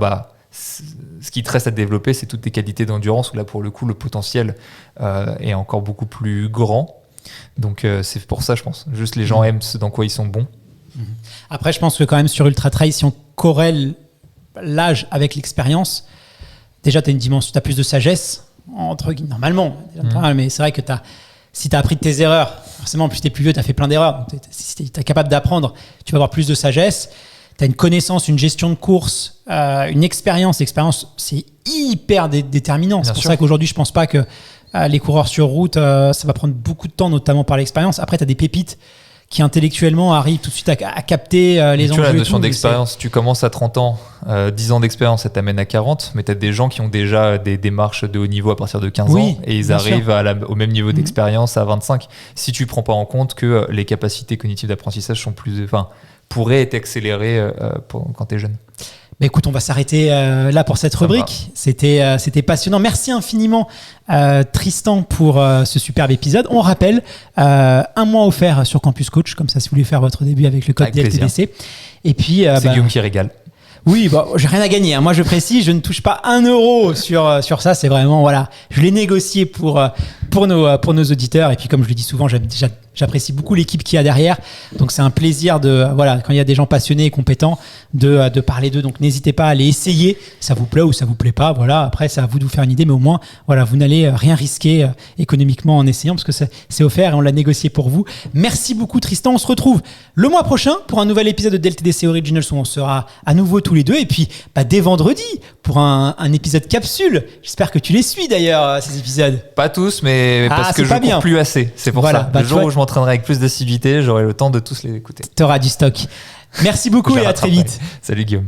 ce qui te reste à développer, c'est toutes tes qualités d'endurance où là, pour le coup, le potentiel est encore beaucoup plus grand. Donc c'est pour ça, je pense. Juste les gens aiment ce dans quoi ils sont bons. Après, je pense que quand même sur Ultra Trail, si on corrèle l'âge avec l'expérience, déjà, tu as une dimension, tu as plus de sagesse, normalement. Mais c'est vrai que si tu as appris de tes erreurs, forcément, plus tu es plus vieux, tu as fait plein d'erreurs. Donc si tu es capable d'apprendre, tu vas avoir plus de sagesse. Tu as une connaissance, une gestion de course, une expérience. L'expérience, c'est hyper déterminant. C'est pour ça qu'aujourd'hui, je ne pense pas que les coureurs sur route, ça va prendre beaucoup de temps, notamment par l'expérience. Après, tu as des pépites qui intellectuellement arrivent tout de suite à capter les enjeux. Tu as la notion d'expérience. Tu commences à 30 ans, 10 ans d'expérience, ça t'amène à 40, mais tu as des gens qui ont déjà des démarches de haut niveau à partir de 15 ans et ils arrivent au même niveau d'expérience à 25. Si tu ne prends pas en compte que les capacités cognitives d'apprentissage sont pourrait être accéléré quand tu es jeune. Bah écoute, on va s'arrêter là pour cette rubrique. C'était passionnant. Merci infiniment Tristan pour ce superbe épisode. On rappelle 1 mois offert sur Campus Coach, comme ça si vous voulez faire votre début avec le code Avec DLTDC. Et puis, c'est Guillaume qui régale. Oui, j'ai rien à gagner. Moi, je précise, je ne touche pas 1 euro sur ça. C'est vraiment, voilà, je l'ai négocié pour nos auditeurs. Et puis, comme je le dis souvent, j'apprécie beaucoup l'équipe qu'il y a derrière. Donc, c'est un plaisir quand il y a des gens passionnés et compétents, de parler d'eux. Donc, n'hésitez pas à aller essayer. Ça vous plaît ou ça vous plaît pas. Voilà. Après, c'est à vous de vous faire une idée. Mais au moins, voilà, vous n'allez rien risquer économiquement en essayant parce que c'est offert et on l'a négocié pour vous. Merci beaucoup, Tristan. On se retrouve le mois prochain pour un nouvel épisode de DLTDC Originals où on sera à nouveau tous les deux. Et puis, dès vendredi pour un épisode capsule. J'espère que tu les suis d'ailleurs, ces épisodes. Pas tous, mais parce que je cours plus assez. C'est pour ça. Le jour où je m'entraînerai avec plus d'assiduité, j'aurai le temps de tous les écouter. T'auras du stock. Merci beaucoup et à très vite. Salut Guillaume.